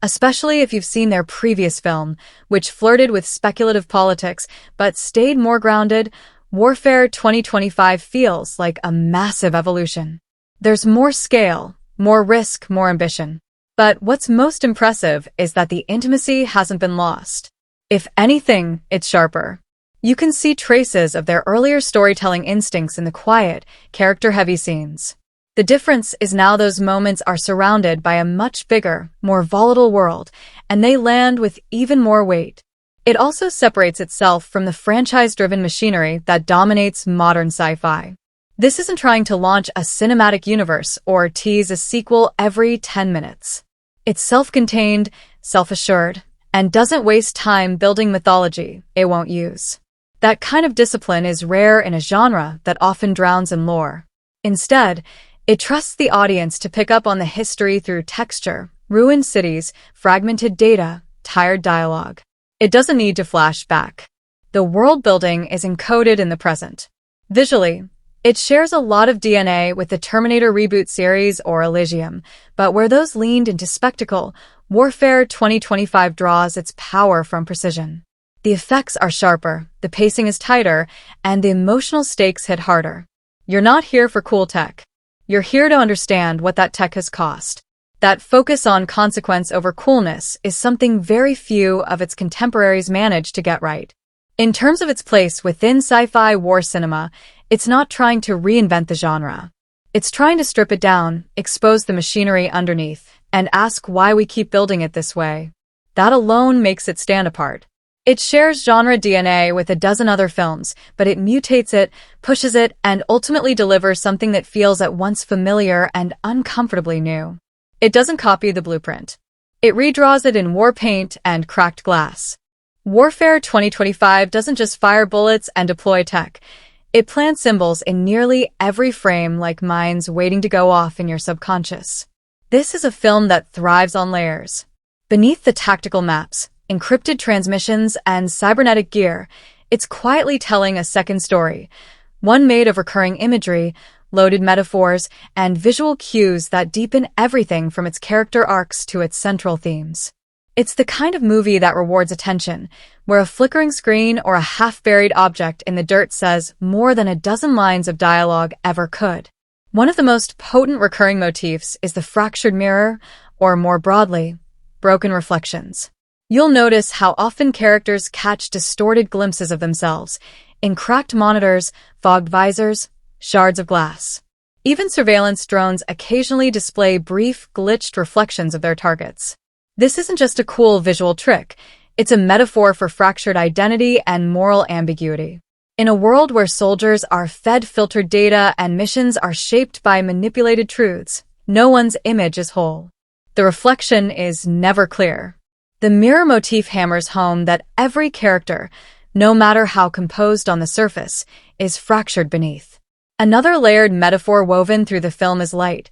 especially if you've seen their previous film, which flirted with speculative politics but stayed more grounded. Warfare 2025 feels like a massive evolution. There's more scale, more risk, more ambition. But what's most impressive is that the intimacy hasn't been lost. If anything, it's sharper. You can see traces of their earlier storytelling instincts in the quiet, character-heavy scenes. The difference is now those moments are surrounded by a much bigger, more volatile world, and they land with even more weight. It also separates itself from the franchise-driven machinery that dominates modern sci-fi. This isn't trying to launch a cinematic universe or tease a sequel every 10 minutes. It's self-contained, self-assured, and doesn't waste time building mythology it won't use. That kind of discipline is rare in a genre that often drowns in lore. Instead, it trusts the audience to pick up on the history through texture, ruined cities, fragmented data, tired dialogue. It doesn't need to flash back. The world building is encoded in the present. Visually, it shares a lot of DNA with the Terminator reboot series or Elysium, but where those leaned into spectacle, Warfare 2025 draws its power from precision. The effects are sharper, the pacing is tighter, and the emotional stakes hit harder. You're not here for cool tech. You're here to understand what that tech has cost. That focus on consequence over coolness is something very few of its contemporaries manage to get right. In terms of its place within sci-fi war cinema, it's not trying to reinvent the genre. It's trying to strip it down, expose the machinery underneath, and ask why we keep building it this way. That alone makes it stand apart. It shares genre DNA with a dozen other films, but it mutates it, pushes it, and ultimately delivers something that feels at once familiar and uncomfortably new. It doesn't copy the blueprint. It redraws it in war paint and cracked glass. Warfare 2025 doesn't just fire bullets and deploy tech. It plants symbols in nearly every frame like mines waiting to go off in your subconscious. This is a film that thrives on layers. Beneath the tactical maps, encrypted transmissions, and cybernetic gear, it's quietly telling a second story, one made of recurring imagery, loaded metaphors, and visual cues that deepen everything from its character arcs to its central themes. It's the kind of movie that rewards attention, where a flickering screen or a half-buried object in the dirt says more than a dozen lines of dialogue ever could. One of the most potent recurring motifs is the fractured mirror, or more broadly, broken reflections. You'll notice how often characters catch distorted glimpses of themselves in cracked monitors, fogged visors, shards of glass. Even surveillance drones occasionally display brief, glitched reflections of their targets. This isn't just a cool visual trick, it's a metaphor for fractured identity and moral ambiguity. In a world where soldiers are fed filtered data and missions are shaped by manipulated truths, no one's image is whole. The reflection is never clear. The mirror motif hammers home that every character, no matter how composed on the surface, is fractured beneath. Another layered metaphor woven through the film is light.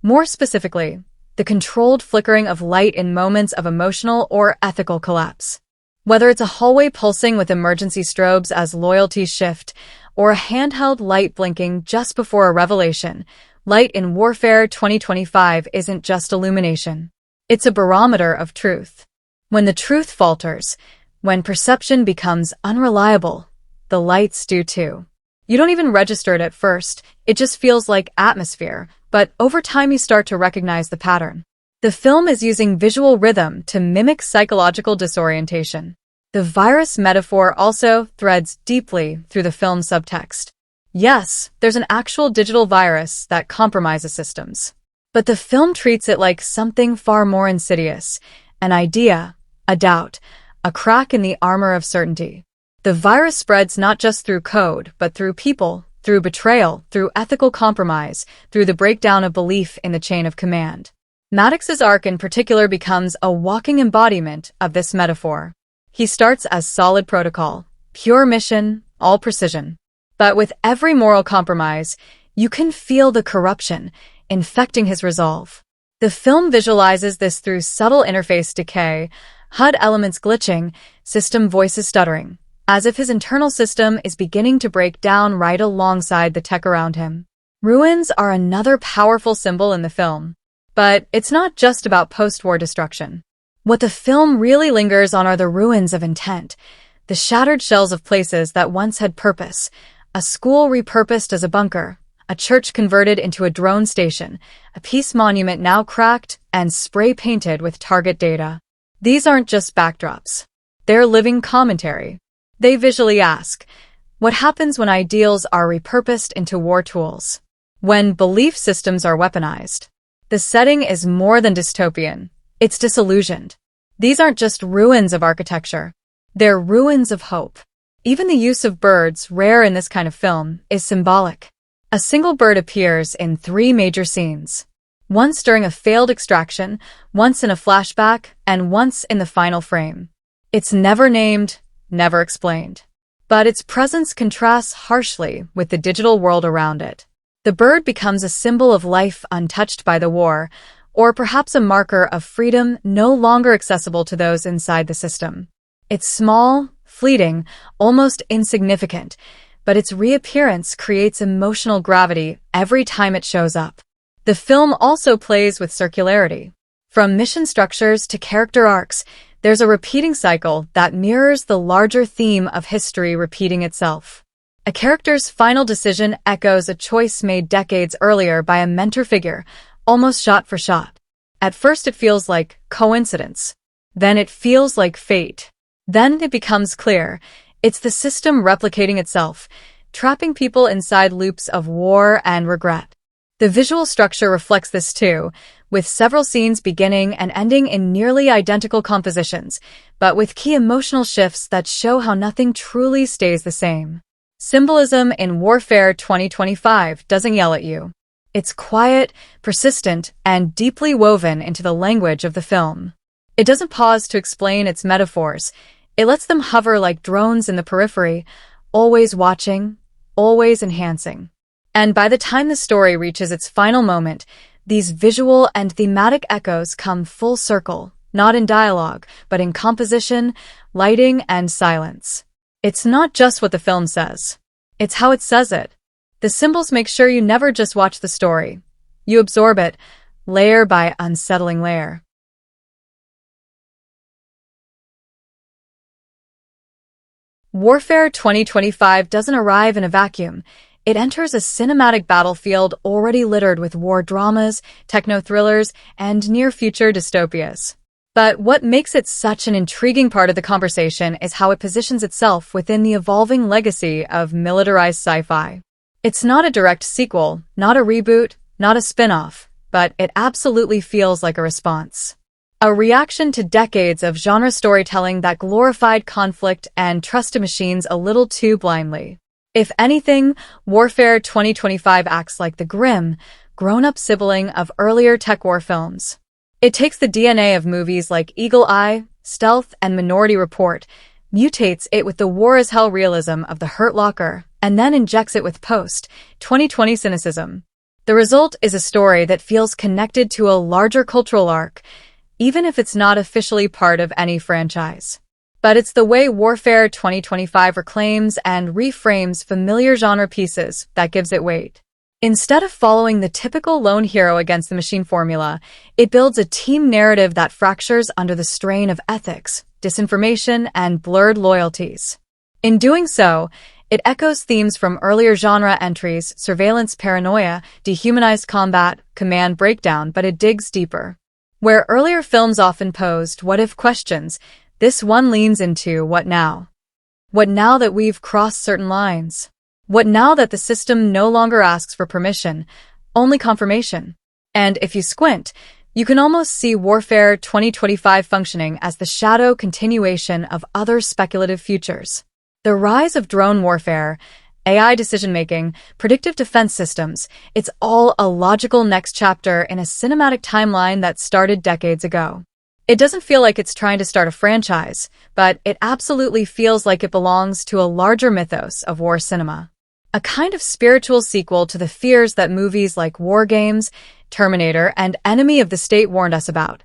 More specifically, the controlled flickering of light in moments of emotional or ethical collapse. Whether it's a hallway pulsing with emergency strobes as loyalties shift, or a handheld light blinking just before a revelation, light in Warfare 2025 isn't just illumination. It's a barometer of truth. When the truth falters, when perception becomes unreliable, the lights do too. You don't even register it at first, it just feels like atmosphere, but over time you start to recognize the pattern. The film is using visual rhythm to mimic psychological disorientation. The virus metaphor also threads deeply through the film's subtext. Yes, there's an actual digital virus that compromises systems. But the film treats it like something far more insidious, an idea, a doubt, a crack in the armor of certainty. The virus spreads not just through code, but through people, through betrayal, through ethical compromise, through the breakdown of belief in the chain of command. Maddox's arc in particular becomes a walking embodiment of this metaphor. He starts as solid protocol, pure mission, all precision. But with every moral compromise, you can feel the corruption infecting his resolve. The film visualizes this through subtle interface decay, HUD elements glitching, system voices stuttering, as if his internal system is beginning to break down right alongside the tech around him. Ruins are another powerful symbol in the film. But it's not just about post-war destruction. What the film really lingers on are the ruins of intent, the shattered shells of places that once had purpose, a school repurposed as a bunker, a church converted into a drone station, a peace monument now cracked and spray-painted with target data. These aren't just backdrops. They're living commentary. They visually ask, what happens when ideals are repurposed into war tools? When belief systems are weaponized? The setting is more than dystopian. It's disillusioned. These aren't just ruins of architecture. They're ruins of hope. Even the use of birds, rare in this kind of film, is symbolic. A single bird appears in 3 major scenes. Once during a failed extraction, once in a flashback, and once in the final frame. It's never named, never explained. But its presence contrasts harshly with the digital world around it. The bird becomes a symbol of life untouched by the war, or perhaps a marker of freedom no longer accessible to those inside the system. It's small, fleeting, almost insignificant, but its reappearance creates emotional gravity every time it shows up. The film also plays with circularity. From mission structures to character arcs, there's a repeating cycle that mirrors the larger theme of history repeating itself. A character's final decision echoes a choice made decades earlier by a mentor figure, almost shot for shot. At first it feels like coincidence. Then it feels like fate. Then it becomes clear. It's the system replicating itself, trapping people inside loops of war and regret. The visual structure reflects this too, with several scenes beginning and ending in nearly identical compositions, but with key emotional shifts that show how nothing truly stays the same. Symbolism in Warfare 2025 doesn't yell at you. It's quiet, persistent, and deeply woven into the language of the film. It doesn't pause to explain its metaphors. It lets them hover like drones in the periphery, always watching, always enhancing. And by the time the story reaches its final moment, these visual and thematic echoes come full circle, not in dialogue, but in composition, lighting, and silence. It's not just what the film says. It's how it says it. The symbols make sure you never just watch the story. You absorb it, layer by unsettling layer. Warfare 2025 doesn't arrive in a vacuum. It enters a cinematic battlefield already littered with war dramas, techno-thrillers, and near-future dystopias. But what makes it such an intriguing part of the conversation is how it positions itself within the evolving legacy of militarized sci-fi. It's not a direct sequel, not a reboot, not a spin-off, but it absolutely feels like a response. A reaction to decades of genre storytelling that glorified conflict and trusted machines a little too blindly. If anything, Warfare 2025 acts like the grim, grown-up sibling of earlier tech war films. It takes the DNA of movies like Eagle Eye, Stealth, and Minority Report, mutates it with the war-as-hell realism of The Hurt Locker, and then injects it with post-2020 cynicism. The result is a story that feels connected to a larger cultural arc, even if it's not officially part of any franchise. But it's the way Warfare 2025 reclaims and reframes familiar genre pieces that gives it weight. Instead of following the typical lone hero against the machine formula, it builds a team narrative that fractures under the strain of ethics, disinformation, and blurred loyalties. In doing so, it echoes themes from earlier genre entries, surveillance paranoia, dehumanized combat, command breakdown, but it digs deeper. Where earlier films often posed what-if questions, this one leans into what now? What now that we've crossed certain lines? What now that the system no longer asks for permission, only confirmation? And if you squint, you can almost see Warfare 2025 functioning as the shadow continuation of other speculative futures. The rise of drone warfare, AI decision-making, predictive defense systems, it's all a logical next chapter in a cinematic timeline that started decades ago. It doesn't feel like it's trying to start a franchise, but it absolutely feels like it belongs to a larger mythos of war cinema. A kind of spiritual sequel to the fears that movies like War Games, Terminator, and Enemy of the State warned us about.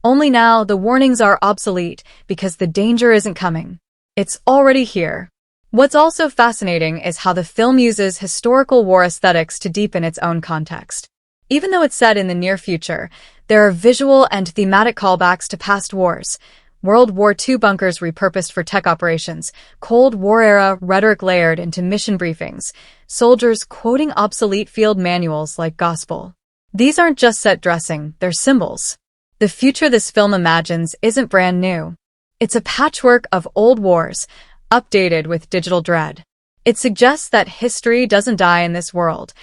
Only now, the warnings are obsolete because the danger isn't coming. It's already here. What's also fascinating is how the film uses historical war aesthetics to deepen its own context. Even though it's set in the near future, there are visual and thematic callbacks to past wars. World War II bunkers repurposed for tech operations, Cold War-era rhetoric layered into mission briefings, soldiers quoting obsolete field manuals like gospel. These aren't just set dressing, they're symbols. The future this film imagines isn't brand new. It's a patchwork of old wars, updated with digital dread. It suggests that history doesn't die in this world.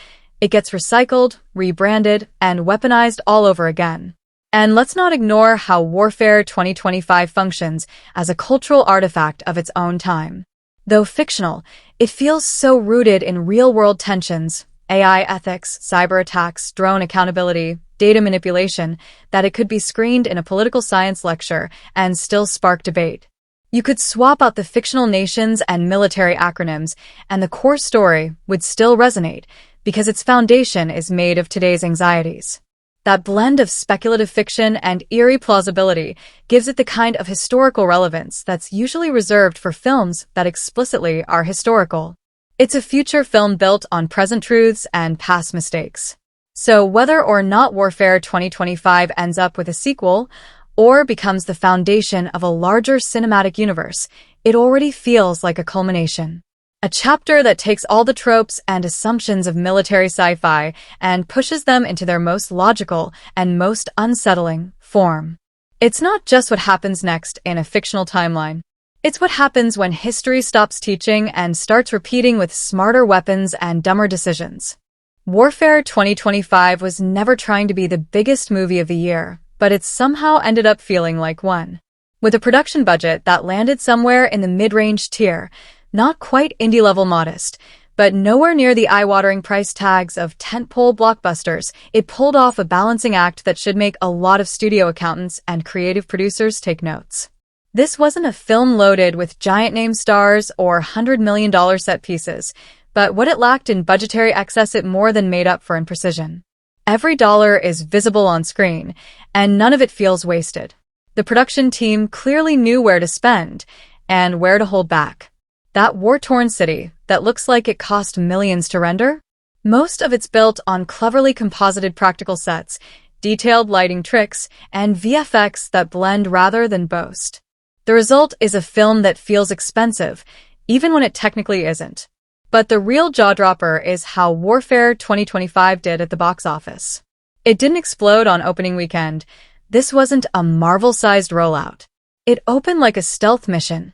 It gets recycled, rebranded, and weaponized all over again. And let's not ignore how Warfare 2025 functions as a cultural artifact of its own time. Though fictional, it feels so rooted in real-world tensions, AI ethics, cyber attacks, drone accountability, data manipulation, that it could be screened in a political science lecture and still spark debate. You could swap out the fictional nations and military acronyms, and the core story would still resonate because its foundation is made of today's anxieties. That blend of speculative fiction and eerie plausibility gives it the kind of historical relevance that's usually reserved for films that explicitly are historical. It's a future film built on present truths and past mistakes. So whether or not Warfare 2025 ends up with a sequel or becomes the foundation of a larger cinematic universe, it already feels like a culmination. A chapter that takes all the tropes and assumptions of military sci-fi and pushes them into their most logical and most unsettling form. It's not just what happens next in a fictional timeline. It's what happens when history stops teaching and starts repeating with smarter weapons and dumber decisions. Warfare 2025 was never trying to be the biggest movie of the year, but it somehow ended up feeling like one. With a production budget that landed somewhere in the mid-range tier, not quite indie-level modest, but nowhere near the eye-watering price tags of tentpole blockbusters, it pulled off a balancing act that should make a lot of studio accountants and creative producers take notes. This wasn't a film loaded with giant-name stars or $100 million set pieces, but what it lacked in budgetary excess it more than made up for in precision. Every dollar is visible on screen, and none of it feels wasted. The production team clearly knew where to spend and where to hold back. That war-torn city that looks like it cost millions to render? Most of it's built on cleverly composited practical sets, detailed lighting tricks, and VFX that blend rather than boast. The result is a film that feels expensive, even when it technically isn't. But the real jaw-dropper is how Warfare 2025 did at the box office. It didn't explode on opening weekend. This wasn't a Marvel-sized rollout. It opened like a stealth mission,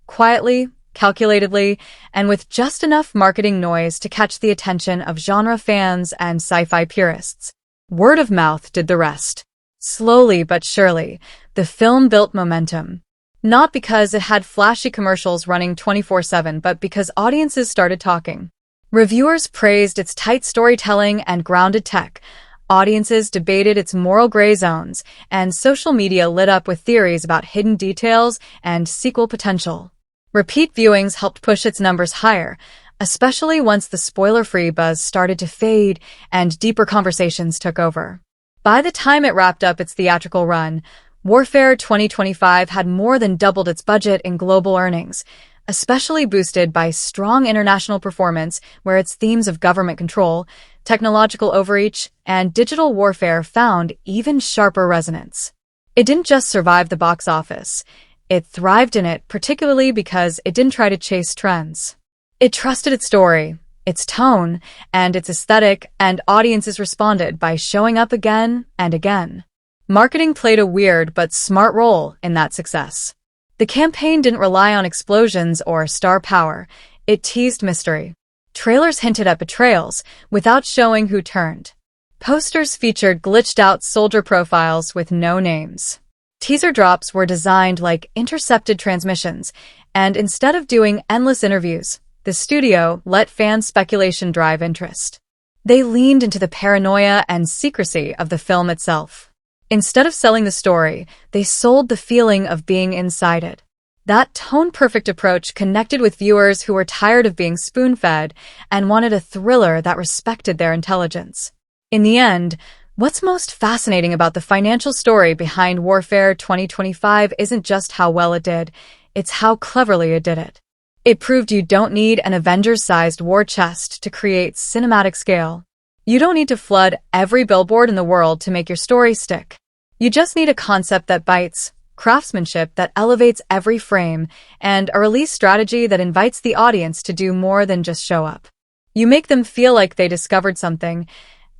quietly, calculatedly, and with just enough marketing noise to catch the attention of genre fans and sci-fi purists. Word of mouth did the rest. Slowly but surely, the film built momentum. Not because it had flashy commercials running 24/7, but because audiences started talking. Reviewers praised its tight storytelling and grounded tech. Audiences debated its moral gray zones, and social media lit up with theories about hidden details and sequel potential. Repeat viewings helped push its numbers higher, especially once the spoiler-free buzz started to fade and deeper conversations took over. By the time it wrapped up its theatrical run, Warfare 2025 had more than doubled its budget in global earnings, especially boosted by strong international performance where its themes of government control, technological overreach, and digital warfare found even sharper resonance. It didn't just survive the box office. It thrived in it, particularly because it didn't try to chase trends. It trusted its story, its tone, and its aesthetic, and audiences responded by showing up again and again. Marketing played a weird but smart role in that success. The campaign didn't rely on explosions or star power. It teased mystery. Trailers hinted at betrayals without showing who turned. Posters featured glitched-out soldier profiles with no names. Teaser drops were designed like intercepted transmissions, and instead of doing endless interviews, the studio let fan speculation drive interest. They leaned into the paranoia and secrecy of the film itself. Instead of selling the story, they sold the feeling of being inside it. That tone-perfect approach connected with viewers who were tired of being spoon-fed and wanted a thriller that respected their intelligence. In the end, what's most fascinating about the financial story behind Warfare 2025 isn't just how well it did, it's how cleverly it did it. It proved you don't need an Avengers-sized war chest to create cinematic scale. You don't need to flood every billboard in the world to make your story stick. You just need a concept that bites, craftsmanship that elevates every frame, and a release strategy that invites the audience to do more than just show up. You make them feel like they discovered something,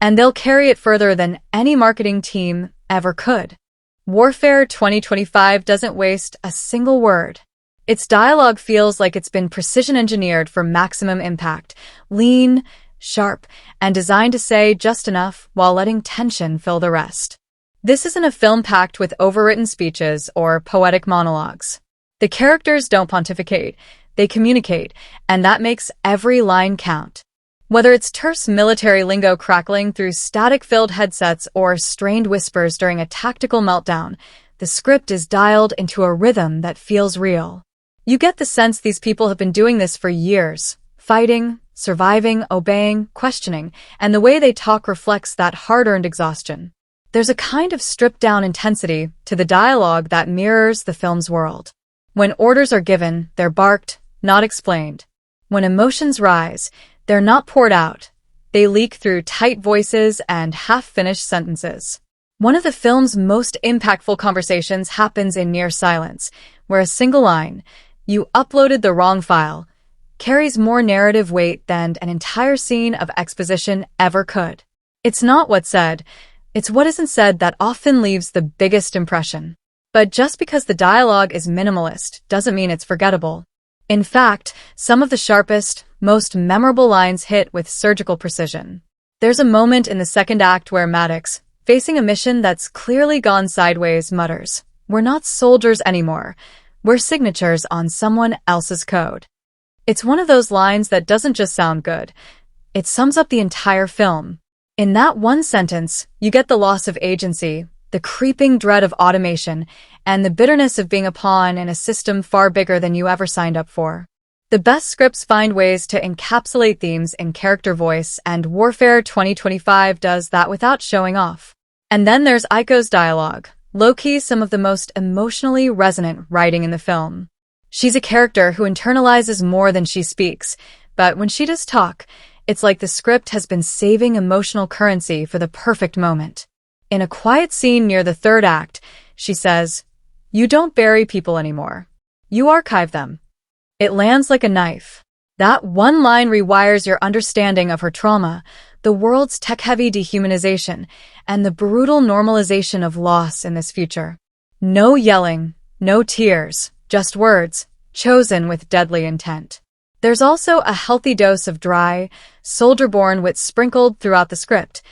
and they'll carry it further than any marketing team ever could. Warfare 2025 doesn't waste a single word. Its dialogue feels like it's been precision engineered for maximum impact, lean, sharp, and designed to say just enough while letting tension fill the rest. This isn't a film packed with overwritten speeches or poetic monologues. The characters don't pontificate, they communicate, and that makes every line count. Whether it's terse military lingo crackling through static-filled headsets or strained whispers during a tactical meltdown, the script is dialed into a rhythm that feels real. You get the sense these people have been doing this for years, fighting, surviving, obeying, questioning, and the way they talk reflects that hard-earned exhaustion. There's a kind of stripped-down intensity to the dialogue that mirrors the film's world. When orders are given, they're barked, not explained. When emotions rise, they're not poured out. They leak through tight voices and half-finished sentences. One of the film's most impactful conversations happens in near silence, where a single line, "You uploaded the wrong file," carries more narrative weight than an entire scene of exposition ever could. It's not what's said, it's what isn't said that often leaves the biggest impression. But just because the dialogue is minimalist doesn't mean it's forgettable. In fact, some of the sharpest, most memorable lines hit with surgical precision. There's a moment in the second act where Maddox, facing a mission that's clearly gone sideways, mutters, "We're not soldiers anymore. We're signatures on someone else's code." It's one of those lines that doesn't just sound good. It sums up the entire film. In that one sentence, you get the loss of agency, the creeping dread of automation, and the bitterness of being a pawn in a system far bigger than you ever signed up for. The best scripts find ways to encapsulate themes in character voice, and Warfare 2025 does that without showing off. And then there's Aiko's dialogue, low-key some of the most emotionally resonant writing in the film. She's a character who internalizes more than she speaks, but when she does talk, it's like the script has been saving emotional currency for the perfect moment. In a quiet scene near the third act, she says, "You don't bury people anymore. You archive them." It lands like a knife. That one line rewires your understanding of her trauma, the world's tech-heavy dehumanization, and the brutal normalization of loss in this future. No yelling, no tears, just words, chosen with deadly intent. There's also a healthy dose of dry, soldier-born wit sprinkled throughout the script.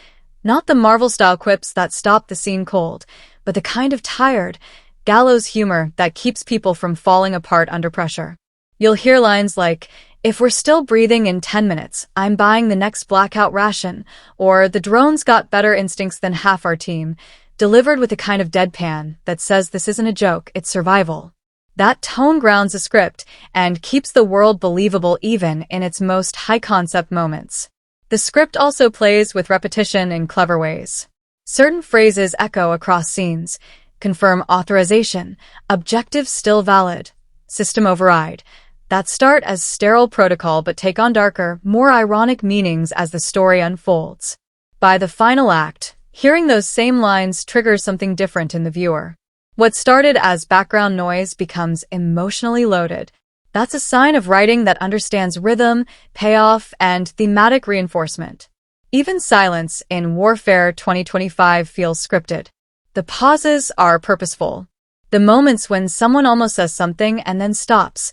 Not the Marvel-style quips that stop the scene cold, but the kind of tired, gallows humor that keeps people from falling apart under pressure. You'll hear lines like, "If we're still breathing in 10 minutes, I'm buying the next blackout ration," or "The drones got better instincts than half our team," delivered with a kind of deadpan that says this isn't a joke, it's survival. That tone grounds the script and keeps the world believable even in its most high-concept moments. The script also plays with repetition in clever ways. Certain phrases echo across scenes, confirm authorization, objectives still valid, system override, that start as sterile protocol but take on darker, more ironic meanings as the story unfolds. By the final act, hearing those same lines triggers something different in the viewer. What started as background noise becomes emotionally loaded. That's a sign of writing that understands rhythm, payoff, and thematic reinforcement. Even silence in Warfare 2025 feels scripted. The pauses are purposeful. The moments when someone almost says something and then stops,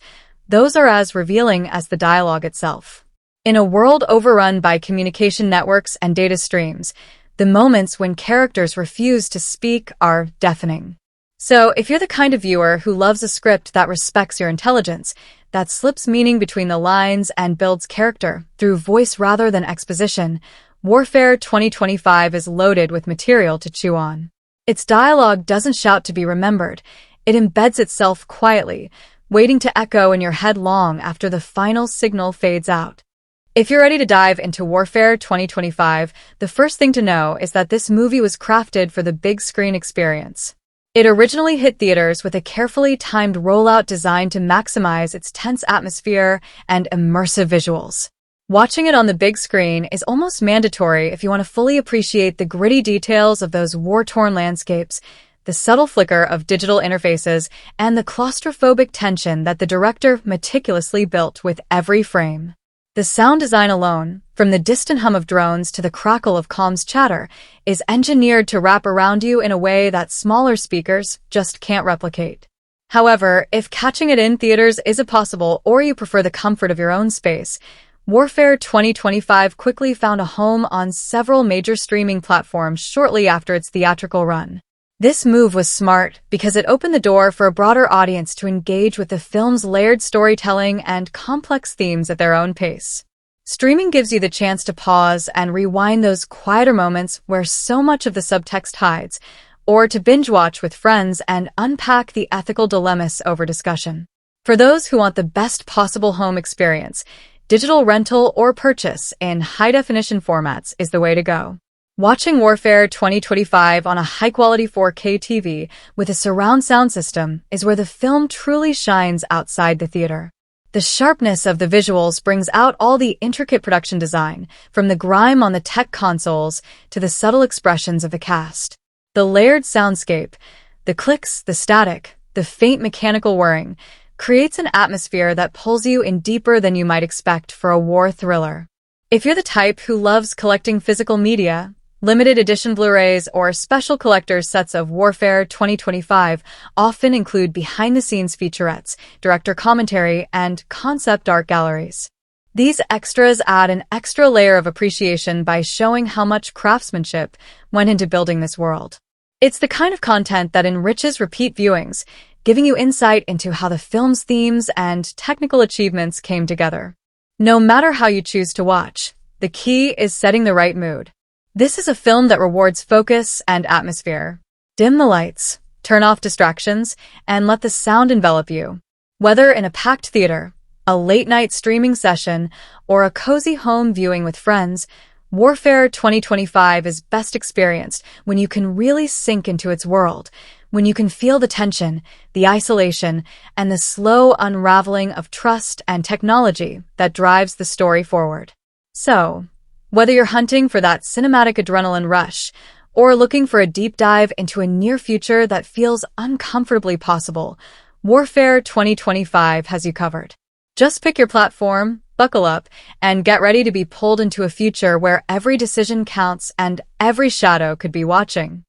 those are as revealing as the dialogue itself. In a world overrun by communication networks and data streams, the moments when characters refuse to speak are deafening. So, if you're the kind of viewer who loves a script that respects your intelligence, that slips meaning between the lines and builds character through voice rather than exposition, Warfare 2025 is loaded with material to chew on. Its dialogue doesn't shout to be remembered. It embeds itself quietly, waiting to echo in your head long after the final signal fades out. If you're ready to dive into Warfare 2025, the first thing to know is that this movie was crafted for the big screen experience. It originally hit theaters with a carefully timed rollout designed to maximize its tense atmosphere and immersive visuals. Watching it on the big screen is almost mandatory if you want to fully appreciate the gritty details of those war-torn landscapes, the subtle flicker of digital interfaces, and the claustrophobic tension that the director meticulously built with every frame. The sound design alone, from the distant hum of drones to the crackle of comms chatter, is engineered to wrap around you in a way that smaller speakers just can't replicate. However, if catching it in theaters isn't possible or you prefer the comfort of your own space, Warfare 2025 quickly found a home on several major streaming platforms shortly after its theatrical run. This move was smart because it opened the door for a broader audience to engage with the film's layered storytelling and complex themes at their own pace. Streaming gives you the chance to pause and rewind those quieter moments where so much of the subtext hides, or to binge-watch with friends and unpack the ethical dilemmas over discussion. For those who want the best possible home experience, digital rental or purchase in high-definition formats is the way to go. Watching Warfare 2025 on a high-quality 4K TV with a surround sound system is where the film truly shines outside the theater. The sharpness of the visuals brings out all the intricate production design, from the grime on the tech consoles to the subtle expressions of the cast. The layered soundscape, the clicks, the static, the faint mechanical whirring, creates an atmosphere that pulls you in deeper than you might expect for a war thriller. If you're the type who loves collecting physical media, limited edition Blu-rays or special collector's sets of Warfare 2025 often include behind-the-scenes featurettes, director commentary, and concept art galleries. These extras add an extra layer of appreciation by showing how much craftsmanship went into building this world. It's the kind of content that enriches repeat viewings, giving you insight into how the film's themes and technical achievements came together. No matter how you choose to watch, the key is setting the right mood. This is a film that rewards focus and atmosphere. Dim the lights, turn off distractions, and let the sound envelop you. Whether in a packed theater, a late-night streaming session, or a cozy home viewing with friends, Warfare 2025 is best experienced when you can really sink into its world, when you can feel the tension, the isolation, and the slow unraveling of trust and technology that drives the story forward. So, whether you're hunting for that cinematic adrenaline rush or looking for a deep dive into a near future that feels uncomfortably possible, Warfare 2025 has you covered. Just pick your platform, buckle up, and get ready to be pulled into a future where every decision counts and every shadow could be watching.